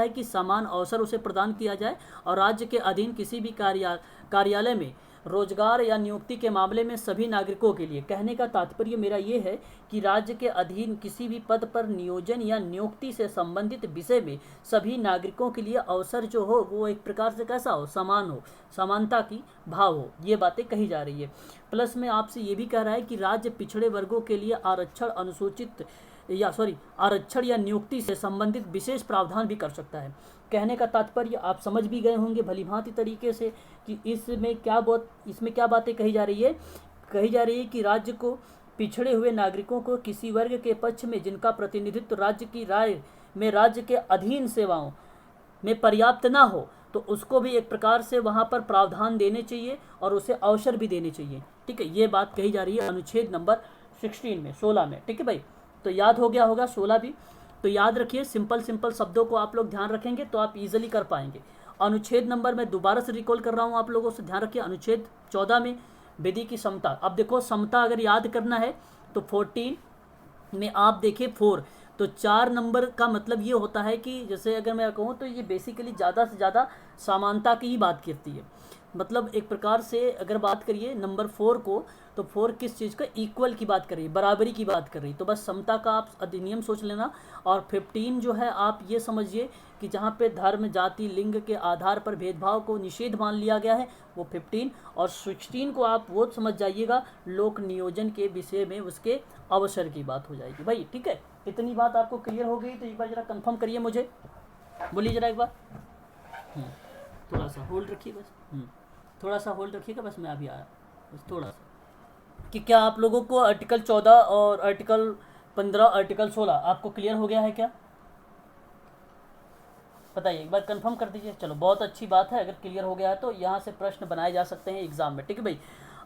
है कि समान अवसर उसे प्रदान किया जाए और राज्य के अधीन किसी भी कार्यालय में रोजगार या नियुक्ति के मामले में सभी नागरिकों के लिए। कहने का तात्पर्य मेरा ये है कि राज्य के अधीन किसी भी पद पर नियोजन या नियुक्ति से संबंधित विषय में सभी नागरिकों के लिए अवसर जो हो वो एक प्रकार से कैसा हो, समान हो, समानता की भाव हो, ये बातें कही जा रही है। प्लस में आपसे ये भी कह रहा है कि राज्य पिछड़े वर्गों के लिए आरक्षण या नियुक्ति से संबंधित विशेष प्रावधान भी कर सकता है। कहने का तात्पर्य आप समझ भी गए होंगे भलीभांति तरीके से कि इसमें क्या बातें कही जा रही है कि राज्य को पिछड़े हुए नागरिकों को किसी वर्ग के पक्ष में जिनका प्रतिनिधित्व राज्य की राय में राज्य के अधीन सेवाओं में पर्याप्त ना हो, तो उसको भी एक प्रकार से वहाँ पर प्रावधान देने चाहिए और उसे अवसर भी देने चाहिए। ठीक है, ये बात कही जा रही है अनुच्छेद नंबर 16 में। ठीक है भाई, तो याद हो गया होगा 16 भी। तो याद रखिए, सिंपल शब्दों को आप लोग ध्यान रखेंगे तो आप इजीली कर पाएंगे। अनुच्छेद नंबर मैं दोबारा से रिकॉल कर रहा हूँ आप लोगों से, ध्यान रखिए। अनुच्छेद 14 में विधि की समता। अब देखो समता अगर याद करना है तो 14 में आप देखिए 4, तो 4 नंबर का मतलब ये होता है कि जैसे अगर मैं कहूँ तो ये बेसिकली ज़्यादा से ज़्यादा समानता की ही बात करती है। मतलब एक प्रकार से अगर बात करिए नंबर 4 को, तो 4 किस चीज़ का, इक्वल की बात कर रही है, बराबरी की बात कर रही है। तो बस समता का आप अधिनियम सोच लेना। और 15 जो है आप ये समझिए कि जहाँ पे धर्म, जाति, लिंग के आधार पर भेदभाव को निषेध मान लिया गया है वो 15। और 16 को आप वो समझ जाइएगा लोक नियोजन के विषय में उसके अवसर की बात हो जाएगी भाई। ठीक है, इतनी बात आपको क्लियर हो गई तो एक बार जरा कंफर्म करिए मुझे, बोलिए जरा एक बार। थोड़ा सा होल्ड रखिए बस, थोड़ा सा होल्ड रखिएगा बस, मैं अभी आया बस थोड़ा सा। कि क्या आप लोगों को आर्टिकल 14 और आर्टिकल 15, आर्टिकल 16 आपको क्लियर हो गया है क्या? बताइए एक बार कंफर्म कर दीजिए। चलो बहुत अच्छी बात है, अगर क्लियर हो गया है तो यहाँ से प्रश्न बनाए जा सकते हैं एग्जाम में। ठीक है भाई,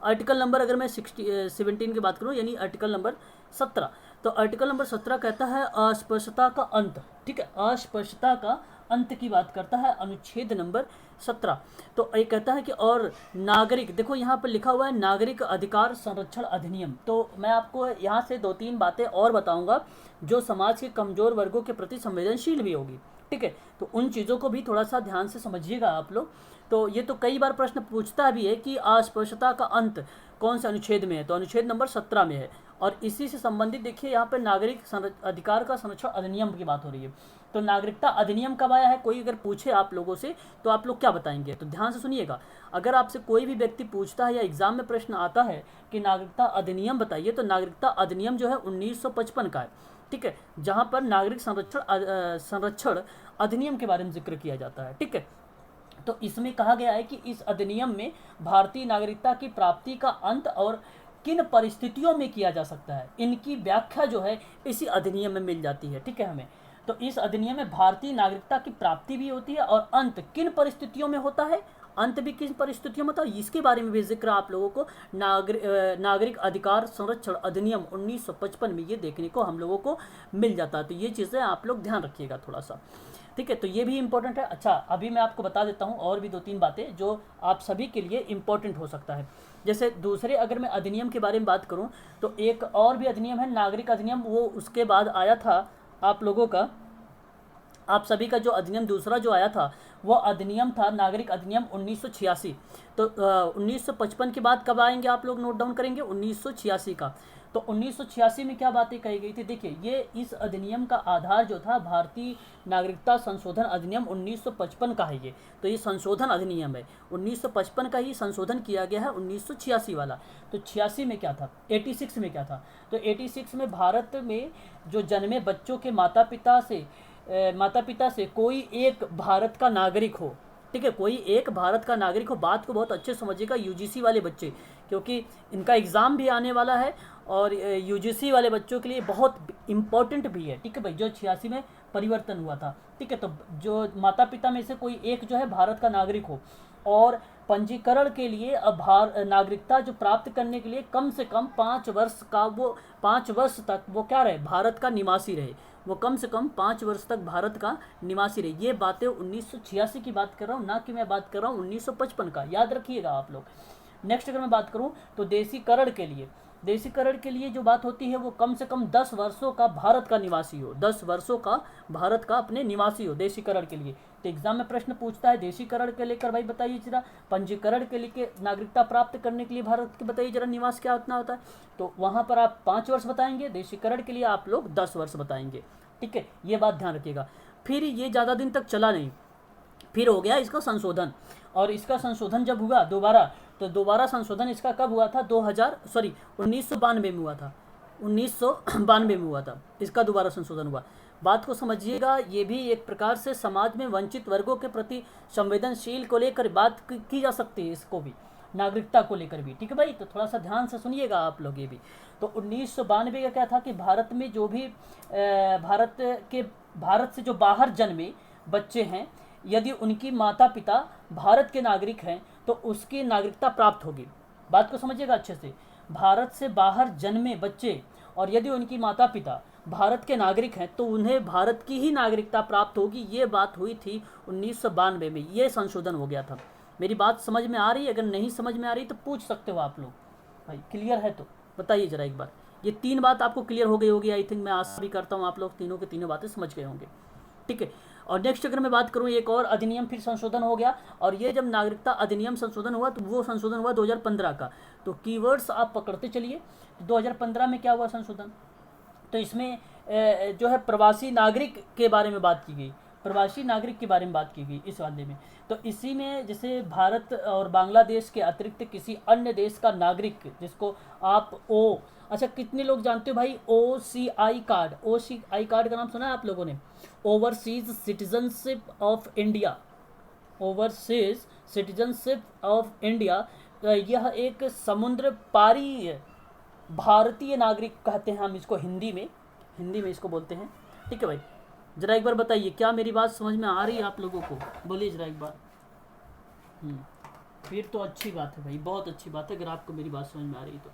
आर्टिकल नंबर अगर मैं 17 की बात करूँ यानी आर्टिकल नंबर 17, तो आर्टिकल नंबर 17 कहता है अस्पष्टता का अंत। ठीक है, अस्पष्टता का अंत की बात करता है अनुच्छेद नंबर 17। तो ये कहता है कि और नागरिक, देखो यहाँ पर लिखा हुआ है नागरिक अधिकार संरक्षण अधिनियम। तो मैं आपको यहाँ से 2-3 बातें और बताऊंगा जो समाज के कमजोर वर्गों के प्रति संवेदनशील भी होगी। ठीक है, तो उन चीज़ों को भी थोड़ा सा ध्यान से समझिएगा आप लोग। तो ये तो कई बार प्रश्न पूछता भी है कि अस्पृश्यता का अंत कौन से अनुच्छेद में है, तो अनुच्छेद नंबर 17 में है। और इसी से संबंधित देखिए यहाँ पर नागरिक अधिकार का संरक्षण अधिनियम की बात हो रही है। तो नागरिकता अधिनियम कब आया है, कोई अगर पूछे आप लोगों से तो आप लोग क्या बताएंगे? तो ध्यान से सुनिएगा, अगर आपसे कोई भी व्यक्ति पूछता है या एग्जाम में प्रश्न आता है कि नागरिकता अधिनियम बताइए, तो नागरिकता अधिनियम जो है 1955 का है। ठीक है, जहाँ पर नागरिक संरक्षण अधिनियम के बारे में जिक्र किया जाता है। ठीक है, तो इसमें कहा गया है कि इस अधिनियम में भारतीय नागरिकता की प्राप्ति का अंत और किन परिस्थितियों में किया जा सकता है, इनकी व्याख्या जो है इसी अधिनियम में मिल जाती है। ठीक है, हमें तो इस अधिनियम में भारतीय नागरिकता की प्राप्ति भी होती है और अंत किन परिस्थितियों में होता है, अंत भी किन परिस्थितियों में होता है, इसके बारे में भी जिक्र आप लोगों को नागरिक अधिकार संरक्षण अधिनियम 1955 में ये देखने को हम लोगों को मिल जाता है। तो ये चीज़ें आप लोग ध्यान रखिएगा थोड़ा सा। ठीक है, तो ये भी इम्पोर्टेंट है। अच्छा, अभी मैं आपको बता देता हूँ और भी 2-3 बातें जो आप सभी के लिए इम्पोर्टेंट हो सकता है। जैसे दूसरे अगर मैं अधिनियम के बारे में बात करूँ तो एक और भी अधिनियम है नागरिक अधिनियम, वो उसके बाद आया था आप लोगों का, आप सभी का जो अधिनियम दूसरा जो आया था वो अधिनियम था नागरिक अधिनियम 1986। तो 1955 के बाद कब आएंगे आप लोग नोट डाउन करेंगे, 1986 का। तो 1986 में क्या बातें कही गई थी, देखिए ये इस अधिनियम का आधार जो था भारतीय नागरिकता संशोधन अधिनियम 1955 का है। ये तो ये संशोधन अधिनियम है, 1955 का ही संशोधन किया गया है 1986 वाला। तो 86 में क्या था, 86 में क्या था, तो 86 में भारत में जो जन्मे बच्चों के माता पिता से कोई एक भारत का नागरिक हो। ठीक है, कोई एक भारत का नागरिक हो। बात को बहुत अच्छे समझिएगा यूजीसी वाले बच्चे, क्योंकि इनका एग्ज़ाम भी आने वाला है और यूजीसी वाले बच्चों के लिए बहुत इम्पोर्टेंट भी है। ठीक है भाई, जो 86 में परिवर्तन हुआ था। ठीक है, तो जो माता पिता में से कोई एक जो है भारत का नागरिक हो और पंजीकरण के लिए नागरिकता जो प्राप्त करने के लिए कम से कम 5 वर्ष तक वो क्या रहे, भारत का निवासी रहे, वो कम से कम 5 वर्ष तक भारत का निवासी रहे। ये बातें 1986 की बात कर रहा हूँ, ना कि मैं बात कर रहा हूँ 1955 का, याद रखिएगा आप लोग। नेक्स्ट अगर मैं बात करूँ तो देशीकरण के लिए जो बात होती है वो कम से कम 10 वर्षों का भारत का निवासी हो, 10 वर्षों का भारत का अपने निवासी हो देशीकरण के लिए। तो एग्जाम में प्रश्न पूछता है देशीकरण के लेकर भाई बताइए जरा, पंजीकरण के लिए नागरिकता प्राप्त करने के लिए भारत के बताइए जरा निवास क्या उतना होता है। तो वहाँ पर आप 5 वर्ष बताएंगे, देशीकरण के लिए आप लोग 10 वर्ष बताएंगे, ठीक है, ये बात ध्यान रखिएगा। फिर ये ज़्यादा दिन तक चला नहीं, फिर हो गया इसका संशोधन, और इसका संशोधन जब हुआ दोबारा, तो दोबारा संशोधन इसका कब हुआ था, 1992 में हुआ था, 1992 में हुआ था इसका दोबारा संशोधन हुआ। बात को समझिएगा, ये भी एक प्रकार से समाज में वंचित वर्गों के प्रति संवेदनशील को लेकर बात की जा सकती है, इसको भी नागरिकता को लेकर भी, ठीक है भाई। तो थोड़ा सा ध्यान से सुनिएगा आप लोग ये भी। तो 1992 का क्या था कि भारत में जो भी भारत से जो बाहर जन्मे बच्चे हैं, यदि उनकी माता पिता भारत के नागरिक हैं तो उसकी नागरिकता प्राप्त होगी। बात को समझिएगा अच्छे से, भारत से बाहर जन्मे बच्चे और यदि उनकी माता पिता भारत के नागरिक हैं तो उन्हें भारत की ही नागरिकता प्राप्त होगी। ये बात हुई थी 1992 में, ये संशोधन हो गया था। मेरी बात समझ में आ रही है? अगर नहीं समझ में आ रही तो पूछ सकते हो आप लोग भाई, क्लियर है तो बताइए जरा एक बार। ये 3 बात आपको क्लियर हो गई होगी, आई थिंक, मैं आशा भी करता हूँ आप लोग तीनों के तीनों बातें समझ गए होंगे, ठीक है। और नेक्स्ट अगर मैं बात करूँ, एक और अधिनियम फिर संशोधन हो गया, और ये जब नागरिकता अधिनियम संशोधन हुआ तो वो संशोधन हुआ 2015 का। तो कीवर्ड्स आप पकड़ते चलिए, 2015 में क्या हुआ संशोधन, तो इसमें जो है प्रवासी नागरिक के बारे में बात की गई, प्रवासी नागरिक के बारे में बात की गई इस वाले में। तो इसी में जैसे भारत और बांग्लादेश के अतिरिक्त किसी अन्य देश का नागरिक, जिसको आप अच्छा कितने लोग जानते हो भाई OCI कार्ड, OCI कार्ड का नाम सुना है आप लोगों ने, overseas citizenship of India, overseas citizenship of India. यह एक समुद्र पारी भारतीय नागरिक कहते हैं हम इसको, हिंदी में इसको बोलते हैं, ठीक है भाई। जरा एक बार बताइए, क्या मेरी बात समझ में आ रही है आप लोगों को, बोलिए जरा एक बार। फिर तो अच्छी बात है भाई, बहुत अच्छी बात है अगर आपको मेरी बात समझ में आ रही है तो,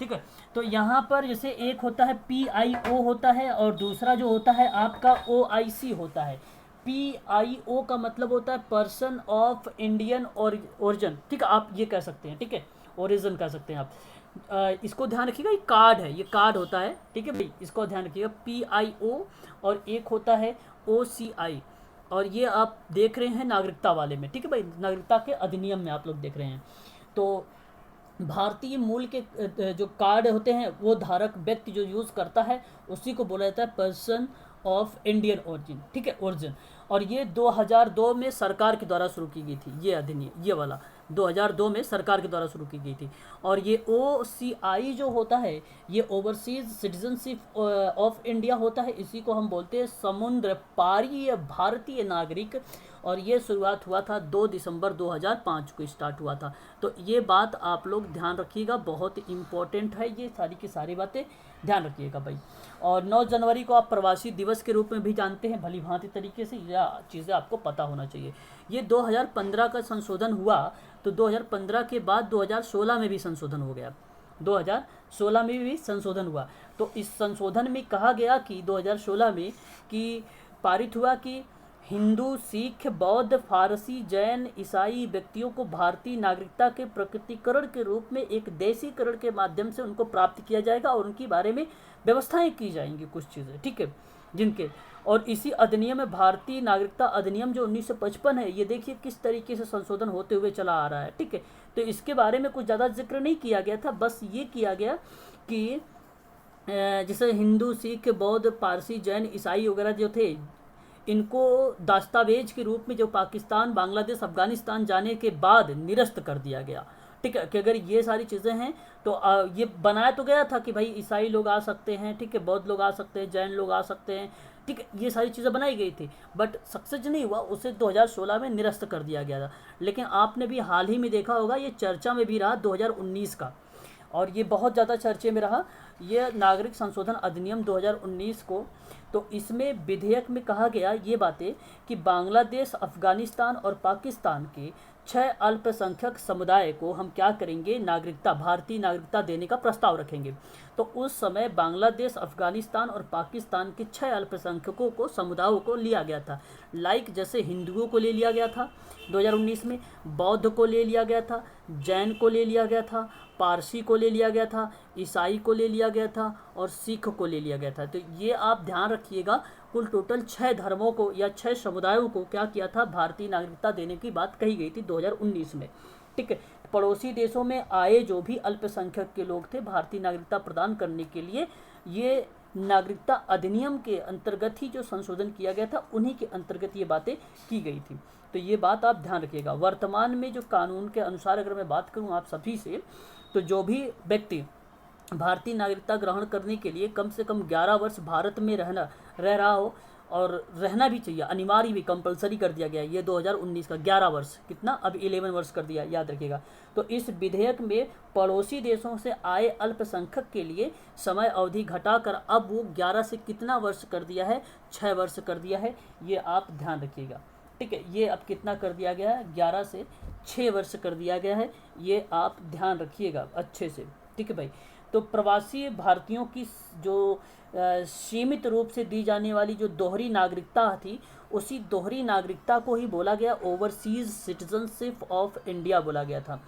ठीक है। तो यहाँ पर जैसे एक होता है PIO होता है, और दूसरा जो होता है आपका OIC होता है। PIO का मतलब होता है पर्सन ऑफ इंडियन ओरिजिन, ठीक है, आप ये कह सकते हैं, ठीक है, ओरिजिन कह सकते हैं आप। इसको ध्यान रखिएगा, ये कार्ड है, ये कार्ड होता है, ठीक है भाई, इसको ध्यान रखिएगा, PIO, और एक होता है OCI, और ये आप देख रहे हैं नागरिकता वाले में, ठीक है भाई, नागरिकता के अधिनियम में आप लोग देख रहे हैं। तो भारतीय मूल के जो कार्ड होते हैं वो धारक व्यक्ति जो यूज़ करता है उसी को बोला जाता है पर्सन ऑफ इंडियन ओरिजिन, ठीक है, ओरिजिन। और ये 2002 में सरकार के द्वारा शुरू की गई थी, ये अधिनियम, ये वाला 2002 में सरकार के द्वारा शुरू की गई थी। और ये OCI जो होता है ये ओवरसीज सिटीजनशिप ऑफ इंडिया होता है, इसी को हम बोलते हैं समुद्र पारी भारतीय नागरिक। और ये शुरुआत हुआ था 2 दिसंबर 2005 को स्टार्ट हुआ था। तो ये बात आप लोग ध्यान रखिएगा, बहुत इम्पोर्टेंट है, ये सारी की सारी बातें ध्यान रखिएगा भाई। और 9 जनवरी को आप प्रवासी दिवस के रूप में भी जानते हैं भली भांति तरीके से, यह चीज़ें आपको पता होना चाहिए। ये 2015 का संशोधन हुआ, तो 2015 के बाद 2016 में भी संशोधन हो गया, 2016 में भी संशोधन हुआ। तो इस संशोधन में कहा गया कि 2016 में कि पारित हुआ कि हिंदू, सिख, बौद्ध, फारसी, जैन, ईसाई व्यक्तियों को भारतीय नागरिकता के प्रकटीकरण के रूप में एक देशीकरण के माध्यम से उनको प्राप्त किया जाएगा, और उनके बारे में व्यवस्थाएं की जाएंगी कुछ चीज़ें, ठीक है, जिनके। और इसी अधिनियम में भारतीय नागरिकता अधिनियम जो 1955 है, ये देखिए किस तरीके से संशोधन होते हुए चला आ रहा है, ठीक है। तो इसके बारे में कुछ ज़्यादा जिक्र नहीं किया गया था, बस ये किया गया कि जैसे हिंदू, सिख, बौद्ध, पारसी, जैन, ईसाई वगैरह जो थे, इनको दस्तावेज के रूप में जो पाकिस्तान, बांग्लादेश, अफगानिस्तान जाने के बाद निरस्त कर दिया गया, ठीक है, कि अगर ये सारी चीज़ें हैं तो ये बनाया तो गया था कि भाई ईसाई लोग आ सकते हैं, ठीक है, बौद्ध लोग आ सकते हैं, जैन लोग आ सकते हैं, ठीक है, ये सारी चीज़ें बनाई गई थी, बट सक्सेस नहीं हुआ, उसे 2016 में निरस्त कर दिया गया था। लेकिन आपने भी हाल ही में देखा होगा, ये चर्चा में भी रहा 2019 का, और ये बहुत ज़्यादा चर्चे में रहा, ये नागरिक संशोधन अधिनियम 2019 को। तो इसमें विधेयक में कहा गया ये बातें कि बांग्लादेश, अफ़गानिस्तान और पाकिस्तान के 6 अल्पसंख्यक समुदाय को हम क्या करेंगे, नागरिकता, भारतीय नागरिकता देने का प्रस्ताव रखेंगे। तो उस समय बांग्लादेश, अफ़गानिस्तान और पाकिस्तान के 6 अल्पसंख्यकों को, समुदायों को लिया गया था। लाइक जैसे हिंदुओं को ले लिया गया था 2019 में, बौद्ध को ले लिया गया था, जैन को ले लिया गया था, पारसी को ले लिया गया था, ईसाई को ले लिया गया था और सिख को ले लिया गया था। तो ये आप ध्यान रखिएगा, कुल टोटल 6 धर्मों को या 6 समुदायों को क्या किया था, भारतीय नागरिकता देने की बात कही गई थी 2019 में। ठीक है, पड़ोसी देशों में आए जो भी अल्पसंख्यक के लोग थे, भारतीय नागरिकता प्रदान करने के लिए ये नागरिकता अधिनियम के अंतर्गत ही जो संशोधन किया गया था, उन्हीं के अंतर्गत ये बातें की गई थी। तो ये बात आप ध्यान रखिएगा। वर्तमान में जो कानून के अनुसार अगर मैं बात करूं आप सभी से, तो जो भी व्यक्ति भारतीय नागरिकता ग्रहण करने के लिए कम से कम 11 वर्ष भारत में रह रहा हो, और रहना भी चाहिए, अनिवार्य भी, कंपलसरी कर दिया गया ये 2019 का 11 वर्ष, कितना अब 11 वर्ष कर दिया, याद रखिएगा। तो इस विधेयक में पड़ोसी देशों से आए अल्पसंख्यक के लिए समय अवधि घटाकर अब वो 11 से कितना वर्ष कर दिया है, 6 वर्ष कर दिया है, ये आप ध्यान रखिएगा। ठीक है, ये अब कितना कर दिया गया है, 11 से 6 वर्ष कर दिया गया है, ये आप ध्यान रखिएगा अच्छे से। ठीक है भाई। तो प्रवासी भारतीयों की जो सीमित रूप से दी जाने वाली जो दोहरी नागरिकता थी, उसी दोहरी नागरिकता को ही बोला गया ओवरसीज सिटीजनशिप ऑफ इंडिया बोला गया था।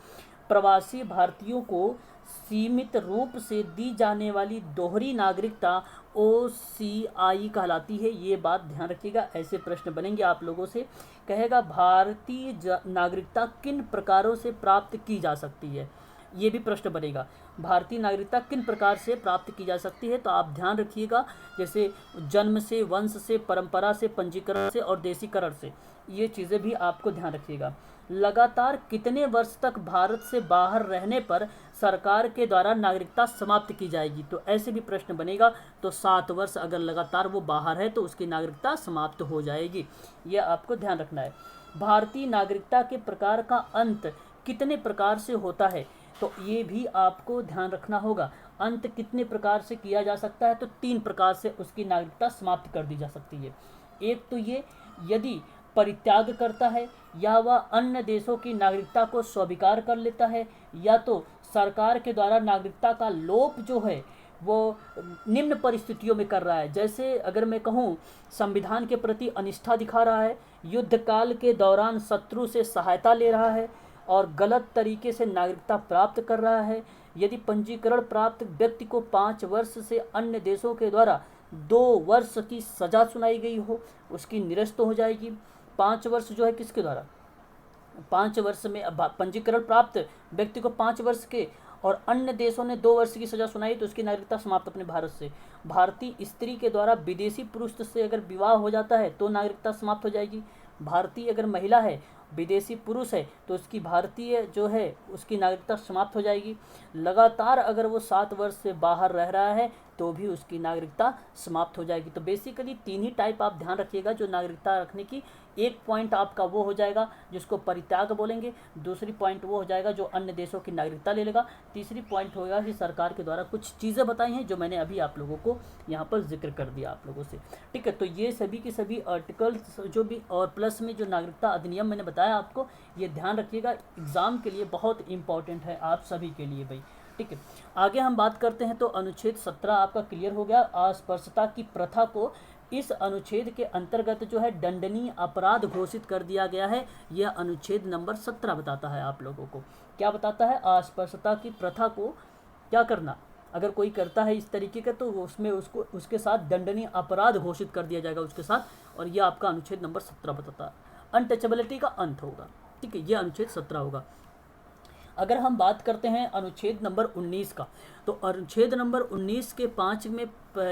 प्रवासी भारतीयों को सीमित रूप से दी जाने वाली दोहरी नागरिकता OCI कहलाती है, ये बात ध्यान रखिएगा। ऐसे प्रश्न बनेंगे आप लोगों से, कहेगा भारतीय नागरिकता किन प्रकारों से प्राप्त की जा सकती है, ये भी प्रश्न बनेगा। भारतीय नागरिकता किन प्रकार से प्राप्त की जा सकती है, तो आप ध्यान रखिएगा, जैसे जन्म से, वंश से, परंपरा से, पंजीकरण से और देशीकरण से, ये चीज़ें भी आपको ध्यान रखिएगा। लगातार कितने वर्ष तक भारत से बाहर रहने पर सरकार के द्वारा नागरिकता समाप्त की जाएगी, तो ऐसे भी प्रश्न बनेगा। तो 7 वर्ष अगर लगातार वो बाहर है तो उसकी नागरिकता समाप्त हो जाएगी, यह आपको ध्यान रखना है। भारतीय नागरिकता के प्रकार का अंत कितने प्रकार से होता है, तो ये भी आपको ध्यान रखना होगा। अंत कितने प्रकार से किया जा सकता है, तो 3 प्रकार से उसकी नागरिकता समाप्त कर दी जा सकती है। एक तो ये, यदि परित्याग करता है, या वह अन्य देशों की नागरिकता को स्वीकार कर लेता है, या तो सरकार के द्वारा नागरिकता का लोप जो है वो निम्न परिस्थितियों में कर रहा है। जैसे अगर मैं कहूँ, संविधान के प्रति अनिष्ठा दिखा रहा है, युद्ध काल के दौरान शत्रु से सहायता ले रहा है और गलत तरीके से नागरिकता प्राप्त कर रहा है। यदि पंजीकरण प्राप्त व्यक्ति को 5 वर्ष से अन्य देशों के द्वारा 2 वर्ष की सज़ा सुनाई गई हो, उसकी निरस्त हो जाएगी। 5 वर्ष जो है किसके द्वारा, 5 वर्ष में पंजीकरण प्राप्त व्यक्ति को 5 वर्ष के, और अन्य देशों ने 2 वर्ष की सज़ा सुनाई, तो उसकी नागरिकता समाप्त अपने भारत से। भारतीय स्त्री के द्वारा विदेशी पुरुष से अगर विवाह हो जाता है तो नागरिकता समाप्त हो जाएगी। भारतीय अगर महिला है, विदेशी पुरुष है, तो उसकी भारतीय जो है उसकी नागरिकता समाप्त हो जाएगी। लगातार अगर वो 7 वर्ष से बाहर रह रहा है तो भी उसकी नागरिकता समाप्त हो जाएगी। तो बेसिकली 3 ही टाइप आप ध्यान रखिएगा जो नागरिकता रखने की। एक पॉइंट आपका वो हो जाएगा जिसको परित्याग बोलेंगे, दूसरी पॉइंट वो हो जाएगा जो अन्य देशों की नागरिकता ले लेगा, तीसरी पॉइंट होगा कि सरकार के द्वारा कुछ चीज़ें बताई हैं जो मैंने अभी आप लोगों को यहाँ पर जिक्र कर दिया आप लोगों से। ठीक है, तो ये सभी के सभी आर्टिकल्स जो भी, और प्लस में जो नागरिकता अधिनियम मैंने बताया आपको, ये ध्यान रखिएगा, एग्ज़ाम के लिए बहुत इंपॉर्टेंट है आप सभी के लिए भाई। ठीक है, आगे हम बात करते हैं। तो अनुच्छेद 17 आपका क्लियर हो गया। अस्पृश्यता की प्रथा को इस अनुच्छेद के अंतर्गत जो है दंडनीय अपराध घोषित कर दिया गया है। यह अनुच्छेद नंबर 17 बताता है आप लोगों को, क्या बताता है, अस्पृश्यता की प्रथा को क्या करना, अगर कोई करता है इस तरीके का तो उसमें उसको उसके साथ दंडनीय अपराध घोषित कर दिया जाएगा उसके साथ, और यह आपका अनुच्छेद नंबर 17 बताता है। अनटचेबिलिटी का अंत होगा। ठीक है, यह अनुच्छेद 17 होगा। अगर हम बात करते हैं अनुच्छेद नंबर 19 का, तो अनुच्छेद नंबर 19 के 5 में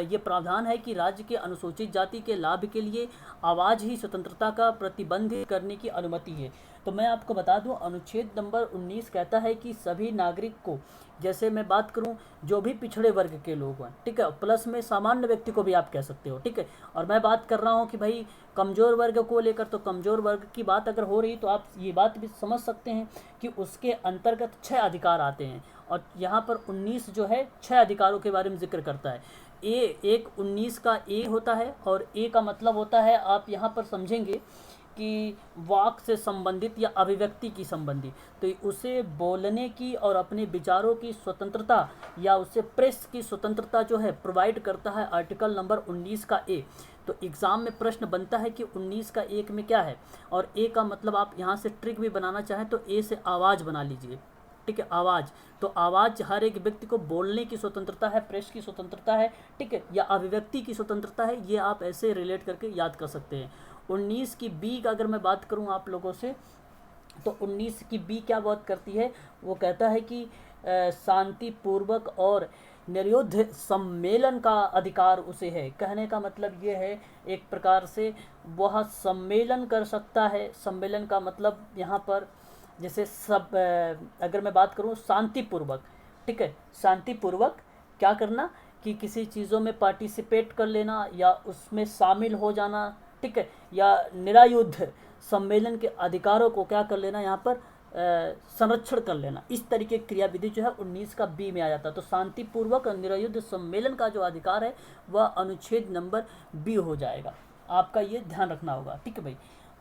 ये प्रावधान है कि राज्य के अनुसूचित जाति के लाभ के लिए आवाज़ ही स्वतंत्रता का प्रतिबंधित करने की अनुमति है। तो मैं आपको बता दूं, अनुच्छेद नंबर 19 कहता है कि सभी नागरिक को, जैसे मैं बात करूं जो भी पिछड़े वर्ग के लोग हैं, ठीक है, प्लस में सामान्य व्यक्ति को भी आप कह सकते हो, ठीक है, और मैं बात कर रहा हूं कि भाई कमज़ोर वर्ग को लेकर, तो कमज़ोर वर्ग की बात अगर हो रही तो आप ये बात भी समझ सकते हैं कि उसके अंतर्गत 6 अधिकार आते हैं, और यहाँ पर 19 जो है 6 अधिकारों के बारे में जिक्र करता है। एक 19 का ए होता है, और ए का मतलब होता है, आप यहाँ पर समझेंगे कि वाक से संबंधित या अभिव्यक्ति की संबंधी, तो उसे बोलने की और अपने विचारों की स्वतंत्रता या उसे प्रेस की स्वतंत्रता जो है प्रोवाइड करता है आर्टिकल नंबर 19 का ए। तो एग्ज़ाम में प्रश्न बनता है कि 19 का एक में क्या है, और ए का मतलब आप यहाँ से ट्रिक भी बनाना चाहें तो ए से आवाज़ बना लीजिए, ठीक है, आवाज़। तो आवाज़ हर एक व्यक्ति को बोलने की स्वतंत्रता है, प्रेस की स्वतंत्रता है, ठीक है, या अभिव्यक्ति की स्वतंत्रता है, ये आप ऐसे रिलेट करके याद कर सकते हैं। 19 की बी का अगर मैं बात करूं आप लोगों से, तो 19 की बी क्या बात करती है, वो कहता है कि शांतिपूर्वक और निरुद्ध सम्मेलन का अधिकार उसे है। कहने का मतलब ये है, एक प्रकार से वह सम्मेलन कर सकता है। सम्मेलन का मतलब यहाँ पर जैसे सब अगर मैं बात करूँ शांतिपूर्वक, ठीक है, शांतिपूर्वक क्या करना कि किसी चीज़ों में पार्टिसिपेट कर लेना या उसमें शामिल हो जाना, ठीक है, या निरायुद्ध सम्मेलन के अधिकारों को क्या कर लेना, यहाँ पर संरक्षण कर लेना। इस तरीके की क्रियाविधि जो है 19 का बी में आ जाता है। तो शांतिपूर्वक और निरायुद्ध सम्मेलन का जो अधिकार है वह अनुच्छेद नंबर बी हो जाएगा। आपका ये ध्यान रखना होगा, ठीक है भाई।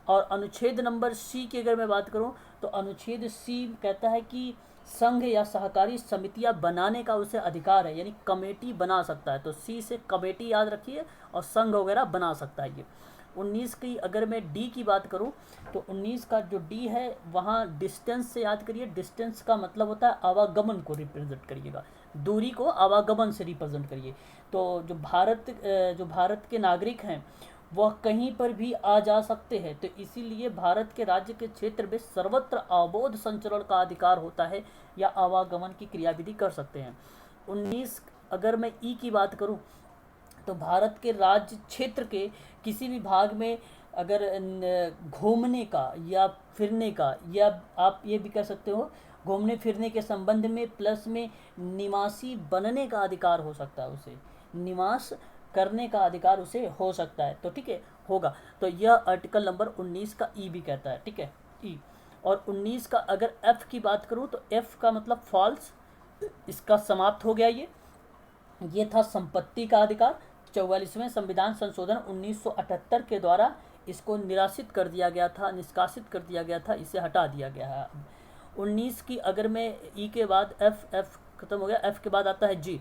और अनुच्छेद नंबर सी की अगर मैं बात करूं, तो अनुच्छेद सी कहता है कि संघ या सहकारी समितियां बनाने का उसे अधिकार है, यानी कमेटी बना सकता है। तो सी से कमेटी याद रखिए, और संघ वगैरह बना सकता है ये। 19 की अगर मैं डी की बात करूं, तो 19 का जो डी है वहाँ डिस्टेंस से याद करिए। डिस्टेंस का मतलब होता है आवागमन को रिप्रेजेंट करिएगा, दूरी को आवागमन से रिप्रेजेंट करिए। तो जो भारत के नागरिक हैं वह कहीं पर भी आ जा सकते हैं, तो इसीलिए भारत के राज्य के क्षेत्र में सर्वत्र अवोध संचरण का अधिकार होता है, या आवागमन की क्रियाविधि कर सकते हैं। 19 अगर मैं ई की बात करूं, तो भारत के राज्य क्षेत्र के किसी भी भाग में अगर घूमने का या फिरने का, या आप ये भी कह सकते हो घूमने फिरने के संबंध में, प्लस में निवासी बनने का अधिकार हो सकता है, उसे निवास करने का अधिकार उसे हो सकता है। तो ठीक है, होगा। तो यह आर्टिकल नंबर 19 का ई भी कहता है, ठीक है, ई। और 19 का अगर एफ की बात करूं, तो एफ का मतलब फॉल्स, इसका समाप्त हो गया। ये था संपत्ति का अधिकार। 44वें संविधान संशोधन 1978 के द्वारा इसको निराशित कर दिया गया था, निष्कासित कर दिया गया था, इसे हटा दिया गया है। 19 की अगर मैं ई के बाद एफ खत्म हो गया, एफ के बाद आता है जी।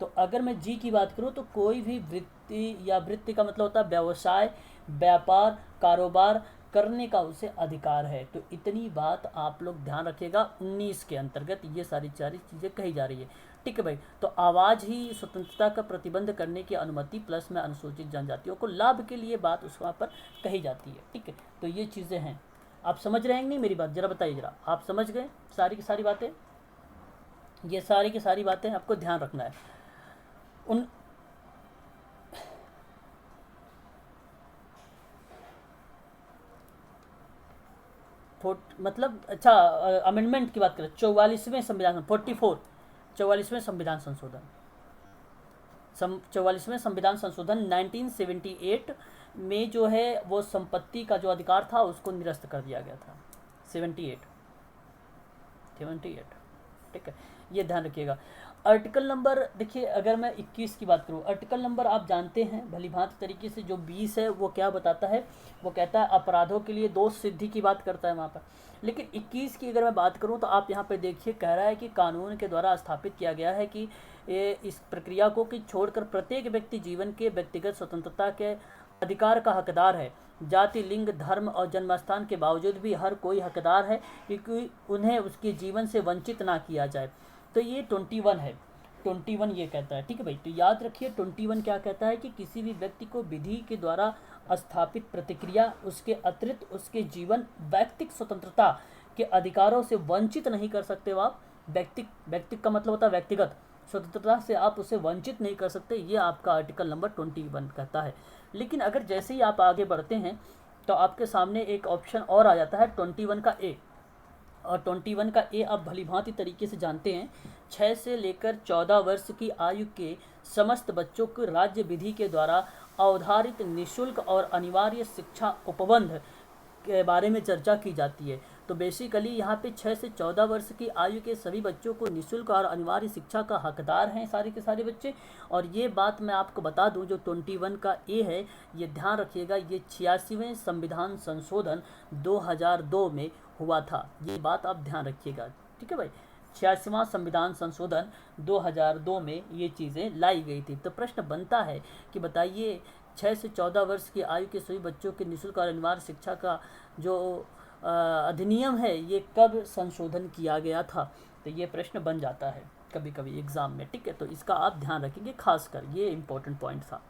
तो अगर मैं जी की बात करूं, तो कोई भी वृत्ति, या वृत्ति का मतलब होता है व्यवसाय, व्यापार, कारोबार करने का उसे अधिकार है। तो इतनी बात आप लोग ध्यान रखिएगा। 19 के अंतर्गत ये सारी चीज़ें कही जा रही है, ठीक है भाई। तो आवाज़ ही स्वतंत्रता का प्रतिबंध करने की अनुमति, प्लस में अनुसूचित जनजातियों को लाभ के लिए बात उस वहाँ पर कही जाती है, ठीक है। तो ये चीज़ें हैं, आप समझ रहे हैं नहीं मेरी बात, ज़रा बताइए, ज़रा आप समझ गए सारी की सारी बातें? ये सारी की सारी बातें आपको ध्यान रखना है। उन मतलब अच्छा, अमेंडमेंट की बात करें, 44वें संविधान 44वें संविधान संशोधन 44वें संविधान संशोधन 1978 में जो है वो संपत्ति का जो अधिकार था उसको निरस्त कर दिया गया था। 78, ठीक है, ये ध्यान रखिएगा। आर्टिकल नंबर देखिए, अगर मैं 21 की बात करूँ, आर्टिकल नंबर आप जानते हैं भली भांति तरीके से। जो 20 है वो क्या बताता है, वो कहता है अपराधों के लिए दोष सिद्धि की बात करता है वहाँ पर। लेकिन 21 की अगर मैं बात करूँ, तो आप यहाँ पे देखिए, कह रहा है कि कानून के द्वारा स्थापित किया गया है कि इस प्रक्रिया को कि छोड़कर प्रत्येक व्यक्ति जीवन के व्यक्तिगत स्वतंत्रता के अधिकार का हकदार है। जाति, लिंग, धर्म और जन्मस्थान के बावजूद भी हर कोई हकदार है क्योंकि उन्हें उसके जीवन से वंचित ना किया जाए। तो ये 21 है, 21 ये कहता है, ठीक है भाई। तो याद रखिए 21 क्या कहता है कि किसी भी व्यक्ति को विधि के द्वारा स्थापित प्रतिक्रिया, उसके अतिरिक्त उसके जीवन, व्यक्तिक स्वतंत्रता के अधिकारों से वंचित नहीं कर सकते हो आप। व्यक्तिक का मतलब होता है व्यक्तिगत स्वतंत्रता से आप उसे वंचित नहीं कर सकते, ये आपका आर्टिकल नंबर 21 कहता है। लेकिन अगर जैसे ही आप आगे बढ़ते हैं तो आपके सामने एक ऑप्शन और आ जाता है 21 का ए। और 21 का ए आप भली भांति तरीके से जानते हैं, 6 से लेकर 14 वर्ष की आयु के समस्त बच्चों को राज्य विधि के द्वारा अवधारित निःशुल्क और अनिवार्य शिक्षा उपबंध के बारे में चर्चा की जाती है। तो बेसिकली यहाँ पे 6 से 14 वर्ष की आयु के सभी बच्चों को निःशुल्क और अनिवार्य शिक्षा का हकदार हैं सारे के सारे बच्चे। और ये बात मैं आपको बता दूं, जो 21 का ए है, ये ध्यान रखिएगा, ये 86वें संविधान संशोधन 2002 में हुआ था। ये बात आप ध्यान रखिएगा, ठीक है भाई। 86वां संविधान संशोधन 2002 में ये चीज़ें लाई गई थी। तो प्रश्न बनता है कि बताइए 6 से 14 वर्ष की आयु के सभी बच्चों के निःशुल्क और अनिवार्य शिक्षा का जो अधिनियम है, ये कब संशोधन किया गया था। तो ये प्रश्न बन जाता है कभी कभी एग्ज़ाम में, ठीक है। तो इसका आप ध्यान रखेंगे, खासकर ये इम्पोर्टेंट पॉइंट था।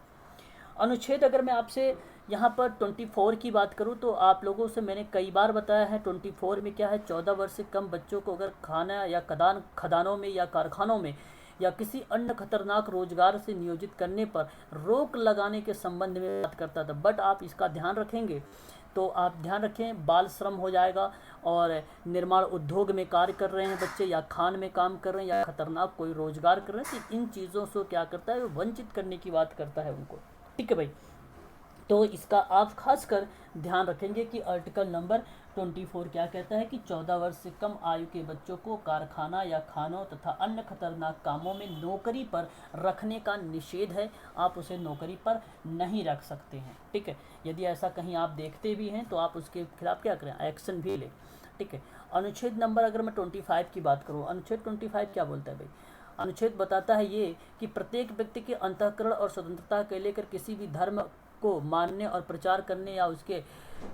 अनुच्छेद अगर मैं आपसे यहाँ पर 24 की बात करूँ तो आप लोगों से मैंने कई बार बताया है 24 में क्या है, 14 वर्ष से कम बच्चों को अगर खाना या खदानों में या कारखानों में या किसी अन्य खतरनाक रोजगार से नियोजित करने पर रोक लगाने के संबंध में बात करता था। बट आप इसका ध्यान रखेंगे तो आप ध्यान रखें, बाल श्रम हो जाएगा। और निर्माण उद्योग में कार्य कर रहे हैं बच्चे, या खान में काम कर रहे हैं, या खतरनाक कोई रोजगार कर रहे हैं, तो इन चीज़ों से क्या करता है, वंचित करने की बात करता है उनको, ठीक है भाई। तो इसका आप खासकर ध्यान रखेंगे कि आर्टिकल नंबर 24 क्या कहता है कि 14 वर्ष से कम आयु के बच्चों को कारखाना या खानों तथा अन्य खतरनाक कामों में नौकरी पर रखने का निषेध है। आप उसे नौकरी पर नहीं रख सकते हैं, ठीक है। यदि ऐसा कहीं आप देखते भी हैं तो आप उसके खिलाफ क्या करें, एक्शन भी लें, ठीक है। अनुच्छेद नंबर अगर मैं 25 की बात करूँ, अनुच्छेद 25 क्या बोलता है भाई। अनुच्छेद बताता है ये कि प्रत्येक व्यक्ति के अंतःकरण और स्वतंत्रता के लेकर किसी भी धर्म को मानने और प्रचार करने या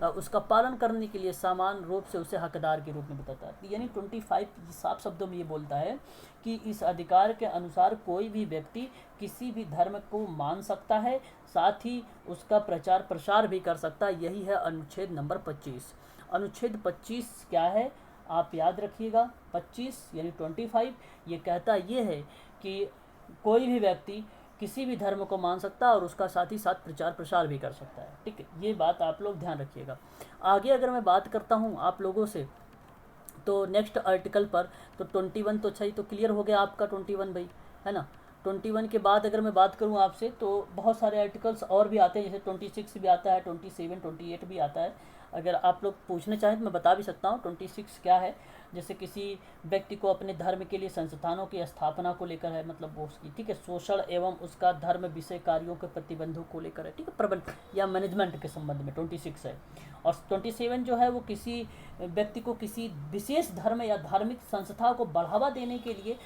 उसका पालन करने के लिए समान रूप से उसे हकदार के रूप में बताता है। यानी 25 साफ शब्दों में ये बोलता है कि इस अधिकार के अनुसार कोई भी व्यक्ति किसी भी धर्म को मान सकता है, साथ ही उसका प्रचार प्रसार भी कर सकता है। यही है अनुच्छेद नंबर 25। अनुच्छेद 25 क्या है, आप याद रखिएगा, 25 यानी 25 ये कहता ये है कि कोई भी व्यक्ति किसी भी धर्म को मान सकता है और उसका साथ ही साथ प्रचार प्रसार भी कर सकता है, ठीक है। ये बात आप लोग ध्यान रखिएगा। आगे अगर मैं बात करता हूँ आप लोगों से, तो नेक्स्ट आर्टिकल पर तो 21 तो अच्छा ही तो क्लियर हो गया आपका 21 भाई, है ना। 21 के बाद अगर मैं बात करूँ आपसे तो बहुत सारे आर्टिकल्स और भी आते हैं, जैसे 26 भी आता है, 27, 28 भी आता है। अगर आप लोग पूछना चाहें तो मैं बता भी सकता हूँ 26 क्या है। जैसे किसी व्यक्ति को अपने धर्म के लिए संस्थानों की स्थापना को लेकर है, मतलब वो उसकी, ठीक है, शोषण एवं उसका धर्म विषय कार्यों के प्रतिबंधों को लेकर है, ठीक है, प्रबंध या मैनेजमेंट के संबंध में 26 है। और 27 जो है वो किसी व्यक्ति को किसी विशेष धर्म या धार्मिक संस्था को बढ़ावा देने के लिए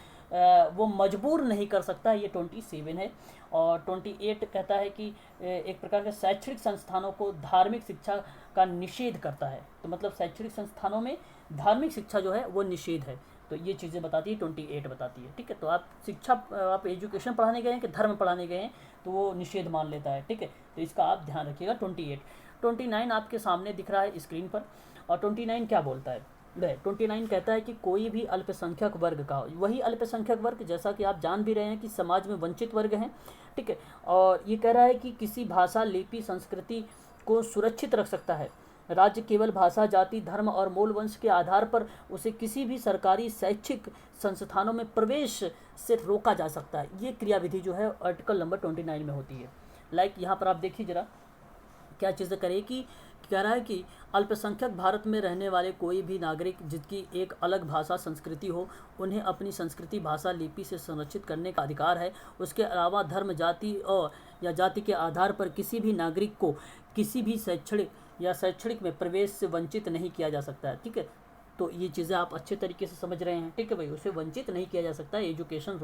वो मजबूर नहीं कर सकता है, ये 27 है। और 28 कहता है कि एक प्रकार के शैक्षणिक संस्थानों को धार्मिक शिक्षा का निषेध करता है। तो मतलब शैक्षणिक संस्थानों में धार्मिक शिक्षा जो है वो निषेध है। तो ये चीज़ें बताती है, 28 बताती है, ठीक है। तो आप शिक्षा, आप एजुकेशन पढ़ाने गए हैं कि धर्म पढ़ाने गए हैं, तो वो निषेध मान लेता है, ठीक है। तो इसका आप ध्यान रखिएगा। 29 आपके सामने दिख रहा है स्क्रीन पर। और 29 क्या बोलता है, 29 कहता है कि कोई भी अल्पसंख्यक वर्ग का, वही अल्पसंख्यक वर्ग जैसा कि आप जान भी रहे हैं कि समाज में वंचित वर्ग हैं, ठीक है। और ये कह रहा है कि किसी भाषा, लिपि, संस्कृति को सुरक्षित रख सकता है। राज्य केवल भाषा, जाति, धर्म और मूल वंश के आधार पर उसे किसी भी सरकारी शैक्षिक संस्थानों में प्रवेश से रोका जा सकता है। ये क्रियाविधि जो है आर्टिकल नंबर 29 में होती है। लाइक यहाँ पर आप देखिए जरा क्या चीज़ें करें कि कह रहा है कि अल्पसंख्यक भारत में रहने वाले कोई भी नागरिक जिसकी एक अलग भाषा, संस्कृति हो, उन्हें अपनी संस्कृति, भाषा, लिपि से संरक्षित करने का अधिकार है। उसके अलावा धर्म, जाति और या जाति के आधार पर किसी भी नागरिक को किसी भी शैक्षणिक में प्रवेश से वंचित नहीं किया जा सकता है, ठीक है। तो ये चीज़ें आप अच्छे तरीके से समझ रहे हैं, ठीक है भाई। उसे वंचित नहीं किया जा सकता है, एजुकेशन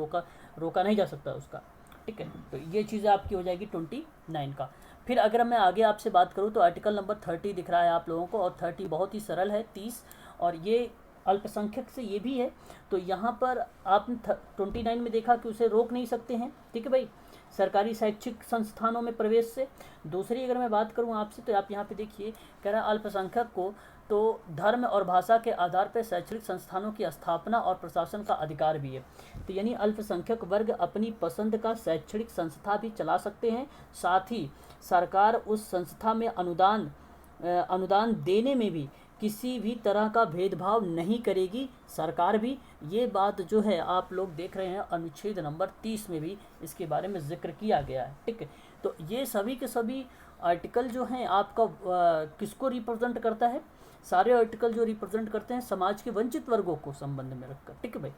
रोका नहीं जा सकता उसका, ठीक है। तो ये चीज़ें आपकी हो जाएगी 29 का। फिर अगर मैं आगे आपसे बात करूं तो आर्टिकल नंबर 30 दिख रहा है आप लोगों को, और 30 बहुत ही सरल है, 30, और ये अल्पसंख्यक से ये भी है। तो यहाँ पर आपने 29 में देखा कि उसे रोक नहीं सकते हैं, ठीक है भाई, सरकारी शैक्षिक संस्थानों में प्रवेश से। दूसरी अगर मैं बात करूँ आपसे तो आप यहाँ पे देखिए, कह रहा है अल्पसंख्यक को तो धर्म और भाषा के आधार पर शैक्षणिक संस्थानों की स्थापना और प्रशासन का अधिकार भी है। तो यानी अल्पसंख्यक वर्ग अपनी पसंद का शैक्षणिक संस्था भी चला सकते हैं, साथ ही सरकार उस संस्था में अनुदान देने में भी किसी भी तरह का भेदभाव नहीं करेगी, सरकार भी। ये बात जो है आप लोग देख रहे हैं अनुच्छेद नंबर 30 में भी इसके बारे में जिक्र किया गया है, ठीक है। तो ये सभी के सभी आर्टिकल जो हैं आपका किसको रिप्रेजेंट करता है, सारे आर्टिकल जो रिप्रेजेंट करते हैं समाज के वंचित वर्गों को संबंध में रखकर, ठीक है भाई।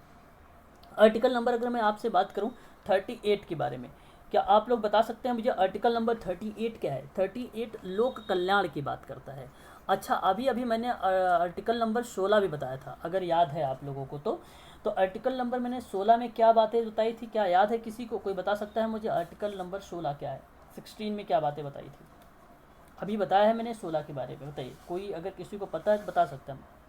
आर्टिकल नंबर अगर मैं आपसे बात करूं 38 के बारे में, क्या आप लोग बता सकते हैं मुझे आर्टिकल नंबर 38 क्या है? 38 लोक कल्याण की बात करता है। अच्छा, अभी अभी मैंने आर्टिकल नंबर 16 भी बताया था, अगर याद है आप लोगों को तो आर्टिकल नंबर मैंने 16 में क्या बातें बताई थी, क्या याद है किसी को? कोई बता सकता है मुझे आर्टिकल नंबर 16 क्या है? 16 में क्या बातें बताई थी? अभी बताया है मैंने 16 के बारे में, बताइए कोई अगर किसी को पता है तो बता सकता है।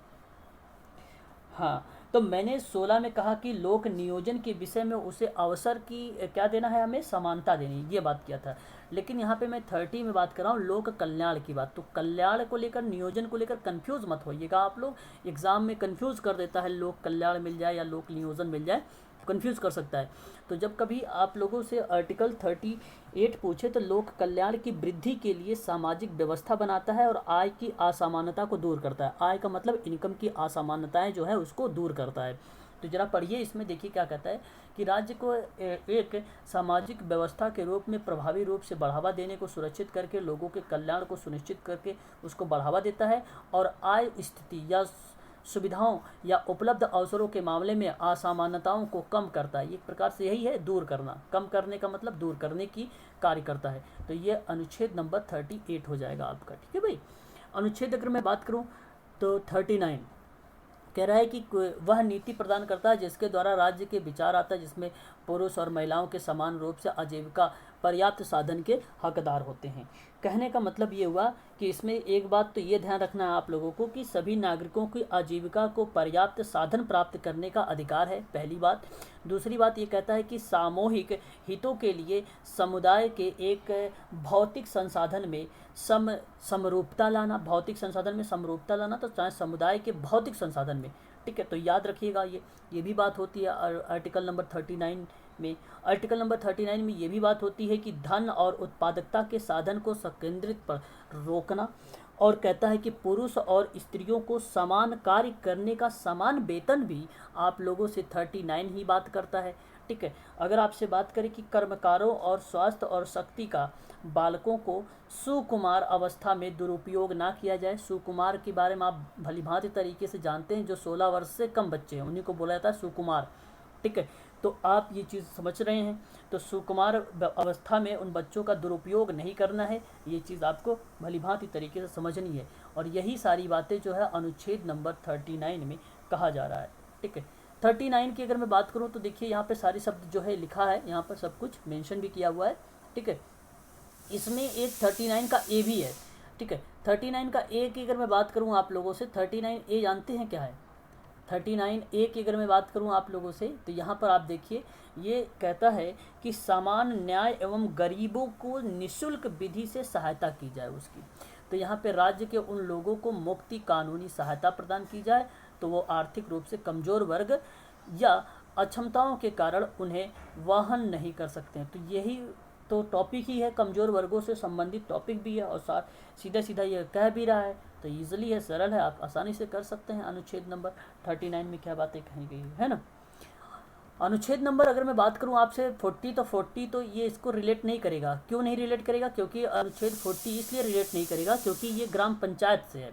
हाँ, तो मैंने 16 में कहा कि लोक नियोजन के विषय में उसे अवसर की क्या देना है, हमें समानता देनी, ये बात किया था। लेकिन यहाँ पे मैं 30 में बात कर रहा हूँ लोक कल्याण की बात। तो कल्याण को लेकर, नियोजन को लेकर कंफ्यूज मत होइएगा आप लोग, एग्जाम में कंफ्यूज कर देता है, लोक कल्याण मिल जाए या लोक नियोजन मिल जाए, कंफ्यूज कर सकता है। तो जब कभी आप लोगों से आर्टिकल 38 पूछे तो लोक कल्याण की वृद्धि के लिए सामाजिक व्यवस्था बनाता है और आय की असमानता को दूर करता है। आय का मतलब इनकम की असमानताएं जो है उसको दूर करता है। तो जरा पढ़िए, इसमें देखिए क्या कहता है कि राज्य को एक सामाजिक व्यवस्था के रूप में प्रभावी रूप से बढ़ावा देने को सुरक्षित करके लोगों के कल्याण को सुनिश्चित करके उसको बढ़ावा देता है और आय स्थिति या सुविधाओं या उपलब्ध अवसरों के मामले में असमानताओं को कम करता है। एक प्रकार से यही है, दूर करना, कम करने का मतलब दूर करने की कार्य करता है। तो ये अनुच्छेद नंबर 38 हो जाएगा आपका, ठीक है भाई। अनुच्छेद अगर मैं बात करूं तो 39 कह रहा है कि वह नीति प्रदान करता है जिसके द्वारा राज्य के विचार आता है जिसमें पुरुष और महिलाओं के समान रूप से आजीविका पर्याप्त साधन के हकदार होते हैं। कहने का मतलब ये हुआ कि इसमें एक बात तो ये ध्यान रखना है आप लोगों को कि सभी नागरिकों की आजीविका को पर्याप्त साधन प्राप्त करने का अधिकार है, पहली बात। दूसरी बात ये कहता है कि सामूहिक हितों के लिए समुदाय के एक भौतिक संसाधन में समरूपता लाना, भौतिक संसाधन में समरूपता लाना, तो चाहे समुदाय के भौतिक संसाधन में, ठीक है। तो याद रखिएगा ये भी बात होती है आर्टिकल नंबर 39 में। आर्टिकल नंबर 39 में ये भी बात होती है कि धन और उत्पादकता के साधन को संकेंद्रित पर रोकना, और कहता है कि पुरुष और स्त्रियों को समान कार्य करने का समान वेतन भी आप लोगों से 39 ही बात करता है, ठीक है। अगर आपसे बात करें कि कर्मकारों और स्वास्थ्य और शक्ति का बालकों को सुकुमार अवस्था में दुरुपयोग ना किया जाए। सुकुमार के बारे में आप भलीभांति तरीके से जानते हैं, जो 16 वर्ष से कम बच्चे हैं उन्हीं को बोला जाता है सुकुमार, ठीक है। तो आप ये चीज़ समझ रहे हैं। तो सुकुमार अवस्था में उन बच्चों का दुरुपयोग नहीं करना है, ये चीज़ आपको भलीभांति तरीके से समझनी है। और यही सारी बातें जो है अनुच्छेद नंबर 39 में कहा जा रहा है, ठीक है। 39 की अगर मैं बात करूं तो देखिए यहाँ पे सारे शब्द जो है लिखा है, यहाँ पर सब कुछ मेंशन भी किया हुआ है, ठीक है। इसमें एक 39 का ए भी है, ठीक है। 39 का ए की अगर मैं बात करूं आप लोगों से, 39 ए जानते हैं क्या है? 39 ए की अगर मैं बात करूं आप लोगों से तो यहाँ पर आप देखिए, ये कहता है कि समान न्याय एवं गरीबों को निःशुल्क विधि से सहायता की जाए उसकी। तो यहाँ पे राज्य के उन लोगों को मुफ्त कानूनी सहायता प्रदान की जाए तो वो आर्थिक रूप से कमज़ोर वर्ग या अक्षमताओं के कारण उन्हें वहन नहीं कर सकते हैं। तो यही तो टॉपिक ही है, कमज़ोर वर्गों से संबंधित टॉपिक भी है और साथ सीधा सीधा ये कह भी रहा है। तो ईजिली है, सरल है, आप आसानी से कर सकते हैं अनुच्छेद नंबर 39 में क्या बातें कही गई है ना। अनुच्छेद नंबर अगर मैं बात करूं आपसे 40, तो 40 तो ये इसको रिलेट नहीं करेगा। क्यों नहीं रिलेट करेगा? क्योंकि अनुच्छेद 40 इसलिए रिलेट नहीं करेगा क्योंकि ये ग्राम पंचायत से है।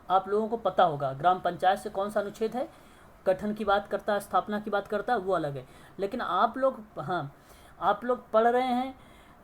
आप लोगों को पता होगा ग्राम पंचायत से कौन सा अनुच्छेद है, गठन की बात करता है, स्थापना की बात करता है, वो अलग है। लेकिन आप लोग, हाँ, आप लोग पढ़ रहे हैं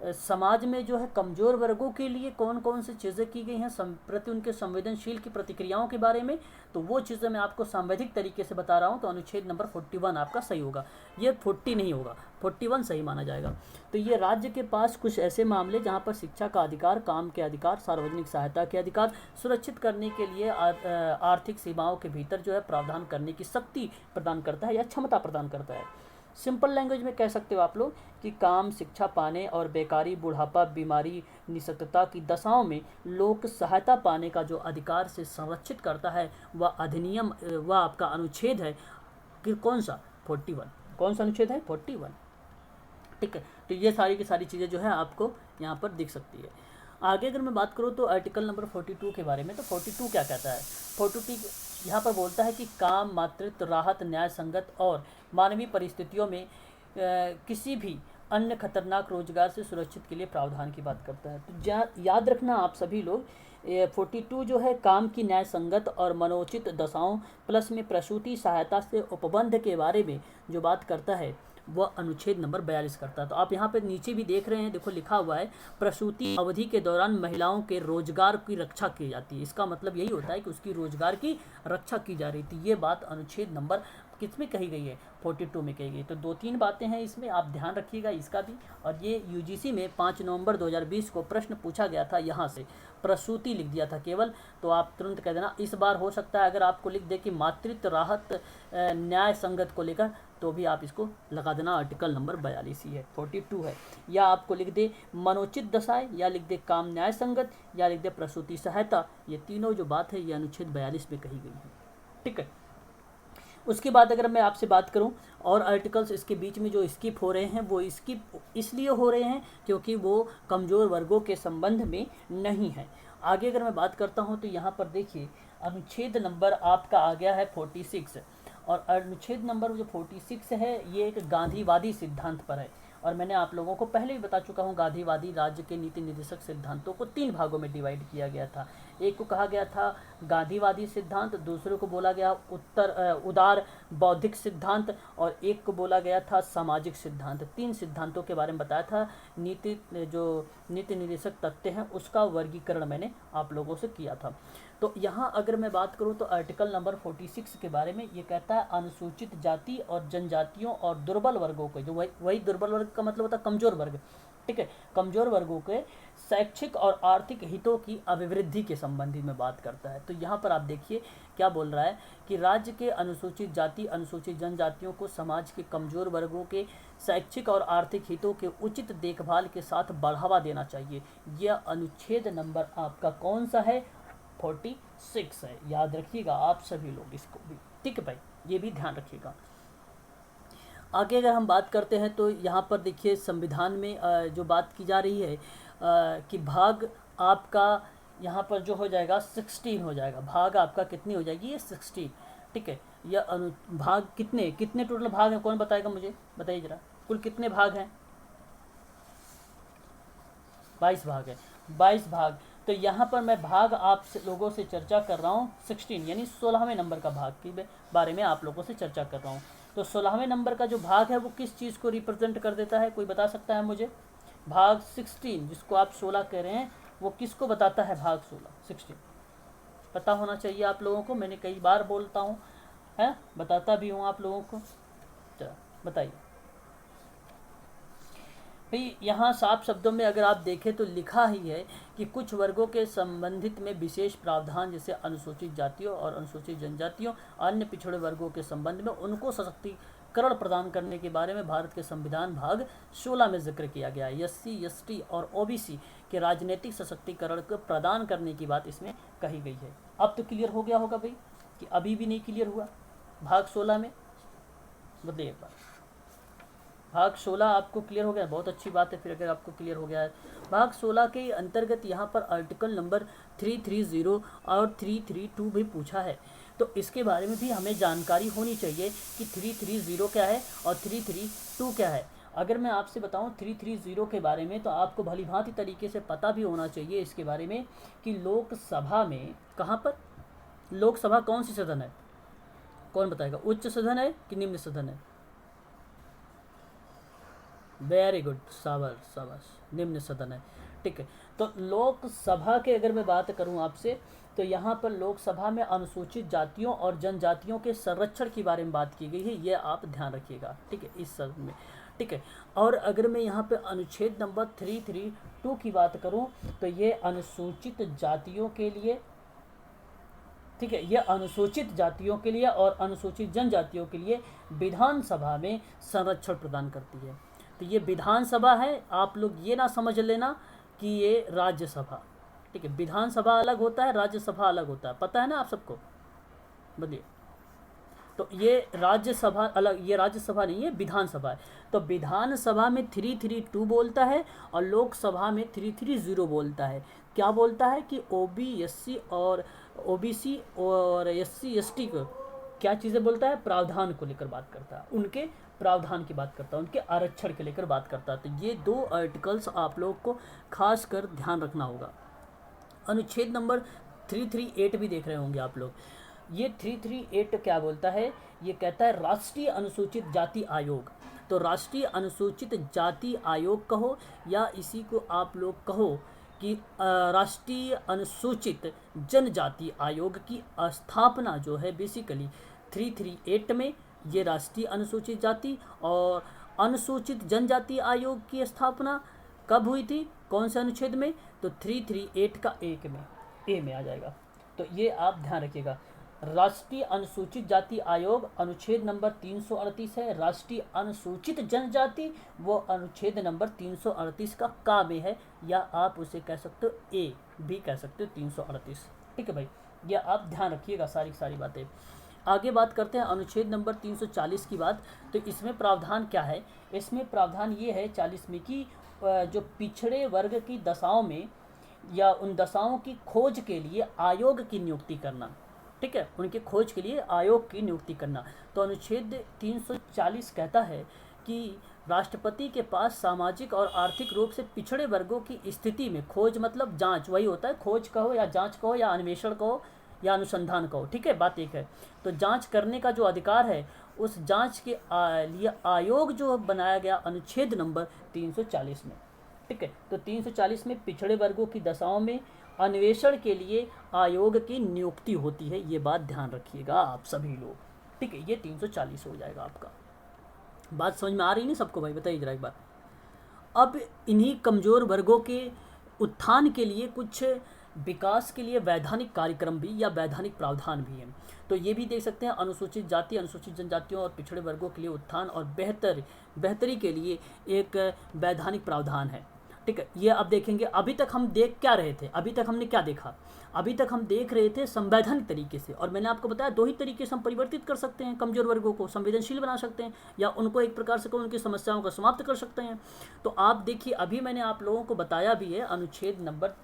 समाज में जो है कमज़ोर वर्गों के लिए कौन कौन सी चीज़ें की गई हैं प्रति उनके संवेदनशील की प्रतिक्रियाओं के बारे में, तो वो चीज़ें मैं आपको सांवैधिक तरीके से बता रहा हूँ। तो अनुच्छेद नंबर 41 आपका सही होगा, ये 40 नहीं होगा, 41 सही माना जाएगा। तो ये राज्य के पास कुछ ऐसे मामले जहाँ पर शिक्षा का अधिकार, काम के अधिकार, सार्वजनिक सहायता के अधिकार सुरक्षित करने के लिए आर्थिक सीमाओं के भीतर जो है प्रावधान करने की शक्ति प्रदान करता है या क्षमता प्रदान करता है। सिंपल लैंग्वेज में कह सकते हो आप लोग कि काम, शिक्षा पाने और बेकारी, बुढ़ापा, बीमारी, निःशक्तता की दशाओं में लोक सहायता पाने का जो अधिकार से संरक्षित करता है वह अधिनियम, वह आपका अनुच्छेद है कि कौन सा? 41। कौन सा अनुच्छेद है? 41, ठीक है। तो ये सारी की सारी चीज़ें जो है आपको यहाँ पर दिख सकती है। आगे अगर मैं बात करूँ तो आर्टिकल नंबर 42 के बारे में, तो 42 क्या कहता है? 42 यहाँ पर बोलता है कि काम, मातृत्व, राहत, न्याय संगत और मानवीय परिस्थितियों में किसी भी अन्य खतरनाक रोजगार से सुरक्षित के लिए प्रावधान की बात करता है। तो याद रखना आप सभी लोग, 42 जो है काम की न्याय संगत और मनोचित दशाओं प्लस में प्रसूति सहायता से उपबंध के बारे में जो बात करता है वह अनुच्छेद नंबर 42 करता है। तो आप यहाँ पे नीचे भी देख रहे हैं, देखो लिखा हुआ है प्रसूति अवधि के दौरान महिलाओं के रोजगार की रक्षा की जाती है। इसका मतलब यही होता है कि उसकी रोजगार की रक्षा की जा रही थी। ये बात अनुच्छेद नंबर किसमें कही गई है, 42 में कही गई। तो 2-3 बातें हैं इसमें, आप ध्यान रखिएगा इसका भी। और ये यूजीसी में 5 नवंबर 2020 को प्रश्न पूछा गया था, यहाँ से प्रसूति लिख दिया था केवल, तो आप तुरंत कह देना। इस बार हो सकता है अगर आपको लिख दे कि मातृत्व राहत न्याय संगत को लेकर, तो भी आप इसको लगा देना, आर्टिकल नंबर 42 ही है, 42 है। या आपको लिख दे मनोचित दशाएं, या लिख दे काम न्याय संगत, या लिख दे प्रसूति सहायता। ये तीनों जो बात है ये अनुच्छेद 42 में कही गई है, ठीक है। उसके बाद अगर मैं आपसे बात करूं और आर्टिकल्स इसके बीच में जो स्किप हो रहे हैं वो स्किप इसलिए हो रहे हैं क्योंकि वो कमज़ोर वर्गों के संबंध में नहीं है। आगे अगर मैं बात करता हूं तो यहाँ पर देखिए अनुच्छेद नंबर आपका आ गया है 46, और अनुच्छेद नंबर जो 46 है ये एक गांधीवादी सिद्धांत पर है। और मैंने आप लोगों को पहले भी बता चुका हूँ, गांधीवादी राज्य के नीति निर्देशक सिद्धांतों को 3 भागों में डिवाइड किया गया था। एक को कहा गया था गांधीवादी सिद्धांत, दूसरे को बोला गया उदार बौद्धिक सिद्धांत, और एक को बोला गया था सामाजिक सिद्धांत। 3 सिद्धांतों के बारे में बताया था। जो नीति निर्देशक तथ्य हैं उसका वर्गीकरण मैंने आप लोगों से किया था। तो यहाँ अगर मैं बात करूँ तो आर्टिकल नंबर 46 के बारे में ये कहता है अनुसूचित जाति और जनजातियों और दुर्बल वर्गों को, जो वही दुर्बल वर्ग का मतलब होता है कमजोर वर्ग, ठीक है, कमजोर वर्गों के शैक्षिक और आर्थिक हितों की अभिवृद्धि के संबंधी में बात करता है। तो यहाँ पर आप देखिए क्या बोल रहा है कि राज्य के अनुसूचित जाति अनुसूचित जनजातियों को समाज के कमजोर वर्गों के शैक्षिक और आर्थिक हितों के उचित देखभाल के साथ बढ़ावा देना चाहिए। यह अनुच्छेद नंबर आपका कौन सा है, 46 है। याद रखिएगा आप सभी लोग इसको भी, ठीक है भाई, ये भी ध्यान रखिएगा। आगे अगर हम बात करते हैं तो यहाँ पर देखिए संविधान में जो बात की जा रही है कि भाग आपका यहाँ पर जो हो जाएगा 16 हो जाएगा। भाग आपका कितनी हो जाएगी, ये 16, ठीक है। यह भाग कितने टोटल भाग हैं, कौन बताएगा मुझे, बताइए जरा, कुल कितने भाग हैं? 22 भाग है, 22 भाग। तो यहाँ पर मैं भाग आप लोगों से चर्चा कर रहा हूँ 16 यानी 16वें नंबर का भाग के बारे में आप लोगों से चर्चा कर रहा हूँ। तो 16वें नंबर का जो भाग है वो किस चीज़ को रिप्रेजेंट कर देता है, कोई बता सकता है मुझे? भाग 16 जिसको आप 16 कह रहे हैं वो किसको बताता है? भाग 16 पता होना चाहिए आप लोगों को, मैंने कई बार बोलता हूँ, है बताता भी हूँ आप लोगों को। चलो बताइए भाई, यहाँ साफ शब्दों में अगर आप देखें तो लिखा ही है कि कुछ वर्गों के संबंधित में विशेष प्रावधान जैसे अनुसूचित जातियों और अनुसूचित जनजातियों अन्य पिछड़े वर्गों के संबंध में उनको सशक्तिकरण प्रदान करने के बारे में भारत के संविधान भाग 16 में जिक्र किया गया है। SC ST और OBC के राजनीतिक सशक्तिकरण को प्रदान करने की बात इसमें कही गई है। अब तो क्लियर हो गया होगा भाई, कि अभी भी नहीं क्लियर हुआ भाग 16 में? बताइए एक बार, भाग 16 आपको क्लियर हो गया, बहुत अच्छी बात है। फिर अगर आपको क्लियर हो गया है भाग 16 के अंतर्गत यहाँ पर आर्टिकल नंबर 330 और 332 भी पूछा है, तो इसके बारे में भी हमें जानकारी होनी चाहिए कि 330 क्या है और 332 क्या है। अगर मैं आपसे बताऊं 330 के बारे में, तो आपको भली भांति तरीके से पता भी होना चाहिए इसके बारे में कि लोकसभा में, कहाँ पर लोकसभा कौन सी सदन है, कौन बताएगा? उच्च सदन है कि निम्न सदन है? वेरी गुड, शाबाश, निम्न सदन है, ठीक है। तो लोकसभा के अगर मैं बात करूं आपसे, तो यहाँ पर लोकसभा में अनुसूचित जातियों और जनजातियों के संरक्षण के बारे में बात की गई है, ये आप ध्यान रखिएगा, ठीक है, इस सदन में, ठीक है। और अगर मैं यहाँ पे अनुच्छेद नंबर 332 की बात करूँ तो ये अनुसूचित जातियों के लिए, ठीक है, यह अनुसूचित जातियों के लिए और अनुसूचित जनजातियों के लिए विधानसभा में संरक्षण प्रदान करती है। तो ये विधानसभा है, आप लोग ये ना समझ लेना कि ये राज्यसभा, ठीक है। विधानसभा अलग होता है, राज्यसभा अलग होता है, पता है ना आप सबको? बोलिए। तो ये राज्यसभा अलग, ये राज्यसभा नहीं है, विधानसभा है। तो विधानसभा में 332 बोलता है और लोकसभा में 330 बोलता है। क्या बोलता है कि OBC और SC ST को क्या चीज़ें बोलता है? प्रावधान को लेकर बात करता है, उनके प्रावधान की बात करता है, उनके आरक्षण के लेकर बात करता है। तो ये 2 आर्टिकल्स आप लोग को खास कर ध्यान रखना होगा। अनुच्छेद नंबर 338 भी देख रहे होंगे आप लोग। ये 338 क्या बोलता है? ये कहता है राष्ट्रीय अनुसूचित जाति आयोग। तो राष्ट्रीय अनुसूचित जाति आयोग कहो या इसी को आप लोग कहो कि राष्ट्रीय अनुसूचित जनजाति आयोग की स्थापना जो है बेसिकली 338 में ये राष्ट्रीय अनुसूचित जाति और अनुसूचित जनजाति आयोग की स्थापना कब हुई थी, कौन से अनुच्छेद में? तो 338 का ए में आ जाएगा। तो ये आप ध्यान रखिएगा। राष्ट्रीय अनुसूचित जाति आयोग अनुच्छेद नंबर 338 है। राष्ट्रीय अनुसूचित जनजाति वो अनुच्छेद नंबर 338 का में है, या आप उसे कह सकते हो ए भी कह सकते हो 338। ठीक है भाई, ये आप ध्यान रखिएगा सारी बातें। आगे बात करते हैं अनुच्छेद नंबर 340 की बात। तो इसमें प्रावधान क्या है? इसमें प्रावधान ये है 40 में कि जो पिछड़े वर्ग की दशाओं में या उन दशाओं की खोज के लिए आयोग की नियुक्ति करना। ठीक है, उनके खोज के लिए आयोग की नियुक्ति करना। तो अनुच्छेद 340 कहता है कि राष्ट्रपति के पास सामाजिक और आर्थिक रूप से पिछड़े वर्गों की स्थिति में खोज, मतलब जांच, वही होता है, खोज कहो या जांच कहो या अन्वेषण कहो या अनुसंधान कहो। ठीक है, बात एक है। तो जांच करने का जो अधिकार है उस जांच के लिए आयोग जो बनाया गया अनुच्छेद नंबर 340 में। ठीक है, तो 340 में पिछड़े वर्गों की दशाओं में अन्वेषण के लिए आयोग की नियुक्ति होती है। ये बात ध्यान रखिएगा आप सभी लोग। ठीक है, ये 340 हो जाएगा आपका। बात समझ में आ रही नहीं सबको भाई? बताइए जरा एक बार। अब इन्हीं कमज़ोर वर्गों के उत्थान के लिए कुछ विकास के लिए वैधानिक कार्यक्रम भी या वैधानिक प्रावधान भी हैं। तो ये भी देख सकते हैं, अनुसूचित जाति, अनुसूचित जनजातियों और पिछड़े वर्गों के लिए उत्थान और बेहतरी के लिए एक वैधानिक प्रावधान है। ठीक है, ये अब देखेंगे। अभी तक हम देख क्या रहे थे? अभी तक हमने क्या देखा? अभी तक हम देख रहे थे संवैधानिक तरीके से, और मैंने आपको बताया 2 ही तरीके से हम परिवर्तित कर सकते हैं। कमजोर वर्गों को संवेदनशील बना सकते हैं या उनको एक प्रकार से उनकी समस्याओं को समाप्त कर सकते हैं। तो आप देखिए, अभी मैंने आप लोगों को बताया भी है अनुच्छेद नंबर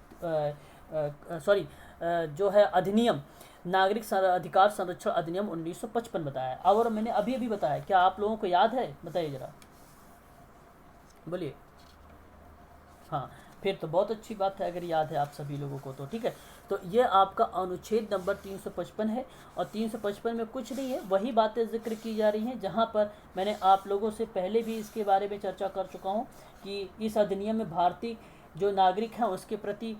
जो है अधिनियम, नागरिक अधिकार संरक्षण अधिनियम 1955 बताया, और मैंने अभी बताया। क्या आप लोगों को याद है? बताइए जरा, बोलिए। हाँ, फिर तो बहुत अच्छी बात है अगर याद है आप सभी लोगों को तो। ठीक है, तो ये आपका अनुच्छेद नंबर 355 है, और 355 में कुछ नहीं है, वही बातें जिक्र की जा रही हैं जहाँ पर मैंने आप लोगों से पहले भी इसके बारे में चर्चा कर चुका हूँ कि इस अधिनियम में भारतीय जो नागरिक हैं उसके प्रति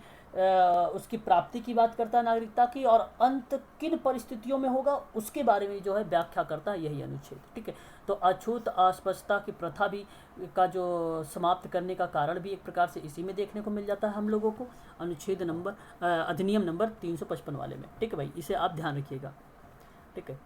उसकी प्राप्ति की बात करता है नागरिकता की, और अंत किन परिस्थितियों में होगा उसके बारे में जो है व्याख्या करता है यही अनुच्छेद। ठीक है, तो अछूत अस्पष्टता की प्रथा भी का जो समाप्त करने का कारण भी एक प्रकार से इसी में देखने को मिल जाता है हम लोगों को, अनुच्छेद नंबर अधिनियम नंबर 355 वाले में। ठीक है भाई, इसे आप ध्यान रखिएगा। ठीक है,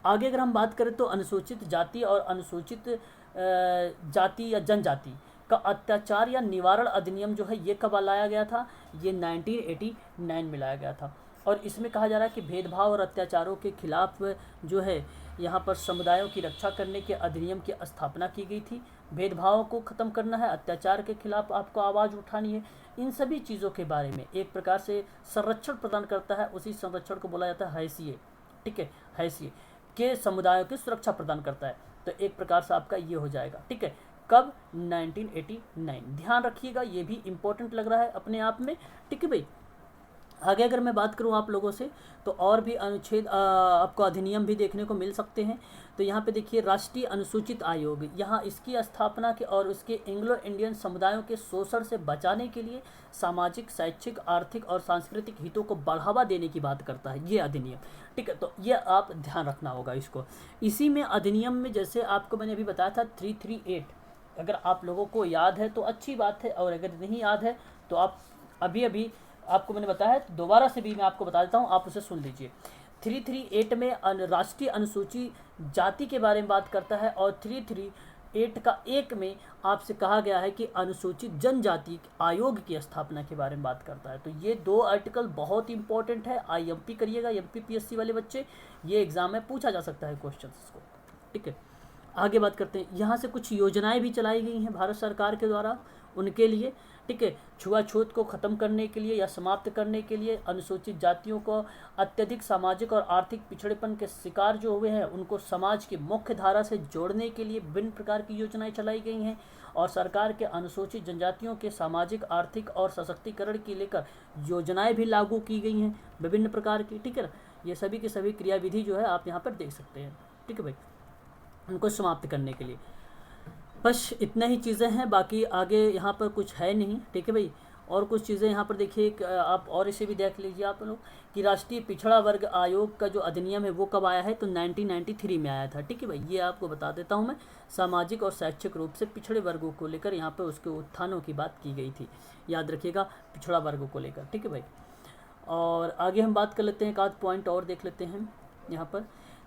आगे अगर हम बात करें तो अनुसूचित जाति और अनुसूचित जाति या जनजाति का अत्याचार या निवारण अधिनियम जो है ये कब लाया गया था? ये 1989 में लाया गया था, और इसमें कहा जा रहा है कि भेदभाव और अत्याचारों के खिलाफ जो है यहाँ पर समुदायों की रक्षा करने के अधिनियम की स्थापना की गई थी। भेदभाव को ख़त्म करना है, अत्याचार के खिलाफ आपको आवाज़ उठानी है, इन सभी चीज़ों के बारे में एक प्रकार से संरक्षण प्रदान करता है। उसी संरक्षण को बोला जाता है हैसियत। ठीक है, हैसियत के समुदायों की सुरक्षा प्रदान करता है। तो एक प्रकार से आपका ये हो जाएगा। ठीक है, कब? 1989। ध्यान रखिएगा, ये भी इम्पोर्टेंट लग रहा है अपने आप में। ठीक है भाई, आगे अगर मैं बात करूं आप लोगों से तो और भी अनुच्छेद आपको अधिनियम भी देखने को मिल सकते हैं। तो यहाँ पे देखिए, राष्ट्रीय अनुसूचित आयोग, यहाँ इसकी स्थापना के और उसके एंग्लो इंडियन समुदायों के शोषण से बचाने के लिए सामाजिक, शैक्षिक, आर्थिक और सांस्कृतिक हितों को बढ़ावा देने की बात करता है ये अधिनियम। ठीक है, तो ये आप ध्यान रखना होगा इसको। इसी में अधिनियम में जैसे आपको मैंने अभी बताया था 338, अगर आप लोगों को याद है तो अच्छी बात है, और अगर नहीं याद है तो आप अभी आपको मैंने बताया है, दोबारा से भी मैं आपको बता देता हूँ, आप उसे सुन लीजिए। 338 में राष्ट्रीय अनुसूचित जाति के बारे में बात करता है, और 338 का 1 में आपसे कहा गया है कि अनुसूचित जनजाति आयोग की स्थापना के बारे में बात करता है। तो ये 2 आर्टिकल बहुत इंपॉर्टेंट है। IMP करिएगा, MPPSC वाले बच्चे, ये एग्जाम में पूछा जा सकता है क्वेश्चन इसको। ठीक है, आगे बात करते हैं। यहाँ से कुछ योजनाएं भी चलाई गई हैं भारत सरकार के द्वारा, उनके लिए, ठीक है, छुआछूत को ख़त्म करने के लिए या समाप्त करने के लिए, अनुसूचित जातियों को अत्यधिक सामाजिक और आर्थिक पिछड़ेपन के शिकार जो हुए हैं उनको समाज की मुख्य धारा से जोड़ने के लिए विभिन्न प्रकार की योजनाएं चलाई गई हैं। और सरकार के अनुसूचित जनजातियों के सामाजिक, आर्थिक और सशक्तिकरण के लेकर योजनाएं भी लागू की गई हैं विभिन्न प्रकार की, ठीक है ना। ये सभी की सभी क्रियाविधि जो है आप यहाँ पर देख सकते हैं, ठीक है भाई, उनको समाप्त करने के लिए। बस इतना ही चीज़ें हैं, बाकी आगे यहाँ पर कुछ है नहीं, ठीक है भाई। और कुछ चीज़ें यहाँ पर देखिए, आप और इसे भी देख लीजिए आप लोग कि राष्ट्रीय पिछड़ा वर्ग आयोग का जो अधिनियम है वो कब आया है, तो 1993 में आया था, ठीक है भाई। ये आपको बता देता हूँ मैं, सामाजिक और शैक्षिक रूप से पिछड़े वर्गों को लेकर यहाँ पर उसके उत्थानों की बात की गई थी, याद रखिएगा, पिछड़ा वर्गों को लेकर, ठीक है भाई। और आगे हम बात कर लेते हैं, एक आध पॉइंट और देख लेते हैं यहाँ पर।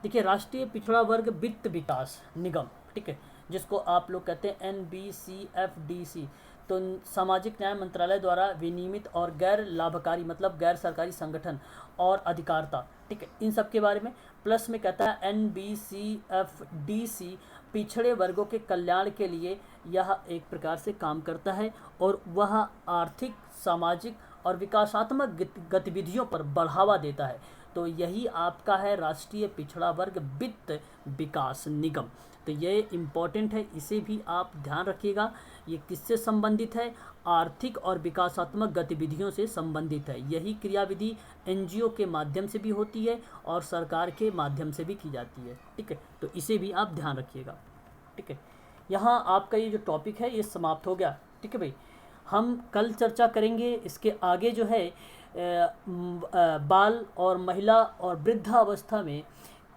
देखिए, राष्ट्रीय पिछड़ा वर्ग वित्त विकास निगम, ठीक है, जिसको आप लोग कहते हैं NBCFDC, तो सामाजिक न्याय मंत्रालय द्वारा विनियमित और गैर लाभकारी मतलब गैर सरकारी संगठन और अधिकारिता, ठीक है, इन सब के बारे में। प्लस में कहता है NBCFDC पिछड़े वर्गों के कल्याण के लिए यह एक प्रकार से काम करता है और वह आर्थिक, सामाजिक और विकासात्मक गतिविधियों पर बढ़ावा देता है। तो यही आपका है राष्ट्रीय पिछड़ा वर्ग वित्त विकास निगम। तो ये इम्पॉर्टेंट है, इसे भी आप ध्यान रखिएगा। ये किससे संबंधित है, आर्थिक और विकासात्मक गतिविधियों से संबंधित है। यही क्रियाविधि NGO के माध्यम से भी होती है और सरकार के माध्यम से भी की जाती है, ठीक है। तो इसे भी आप ध्यान रखिएगा, ठीक है। यहाँ आपका ये जो टॉपिक है ये समाप्त हो गया, ठीक है भाई। हम कल चर्चा करेंगे इसके आगे जो है बाल और महिला और वृद्धावस्था में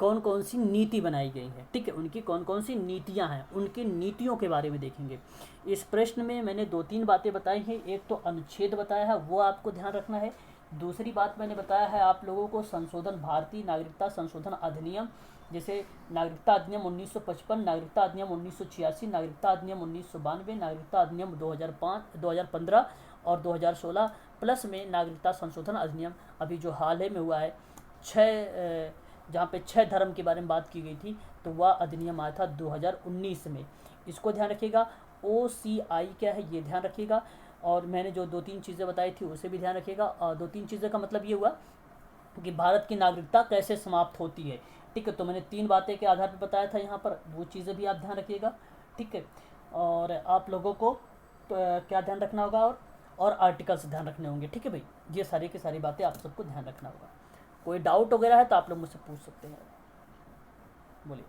कौन कौन सी नीति बनाई गई है, ठीक है, उनकी कौन कौन सी नीतियां हैं, उनकी नीतियों के बारे में देखेंगे। इस प्रश्न में मैंने 2-3 बातें बताई हैं। एक तो अनुच्छेद बताया है, वो आपको ध्यान रखना है। दूसरी बात मैंने बताया है आप लोगों को संशोधन, भारतीय नागरिकता संशोधन अधिनियम, जैसे नागरिकता अधिनियम 1955, नागरिकता अधिनियम 1986, नागरिकता अधिनियम 1992, नागरिकता अधिनियम 2005, 2015 और 2016, प्लस में नागरिकता संशोधन अधिनियम अभी जो हाल ही में हुआ है, 6 जहाँ पे 6 धर्म के बारे में बात की गई थी, तो वह अधिनियम आया था 2019 में। इसको ध्यान रखिएगा। OCI क्या है ये ध्यान रखिएगा। और मैंने जो 2-3 चीज़ें बताई थी उसे भी ध्यान रखिएगा। और 2-3 चीज़ें का मतलब ये हुआ कि भारत की नागरिकता कैसे समाप्त होती है, ठीक है। तो मैंने 3 बातें के आधार पर बताया था यहाँ पर, वो चीज़ें भी आप ध्यान रखिएगा, ठीक है। और आप लोगों को क्या ध्यान रखना होगा, और आर्टिकल्स ध्यान रखने होंगे, ठीक है भाई। ये सारी की सारी बातें आप सबको ध्यान रखना होगा। कोई डाउट वगैरह है तो आप लोग मुझसे पूछ सकते हैं, बोलिए।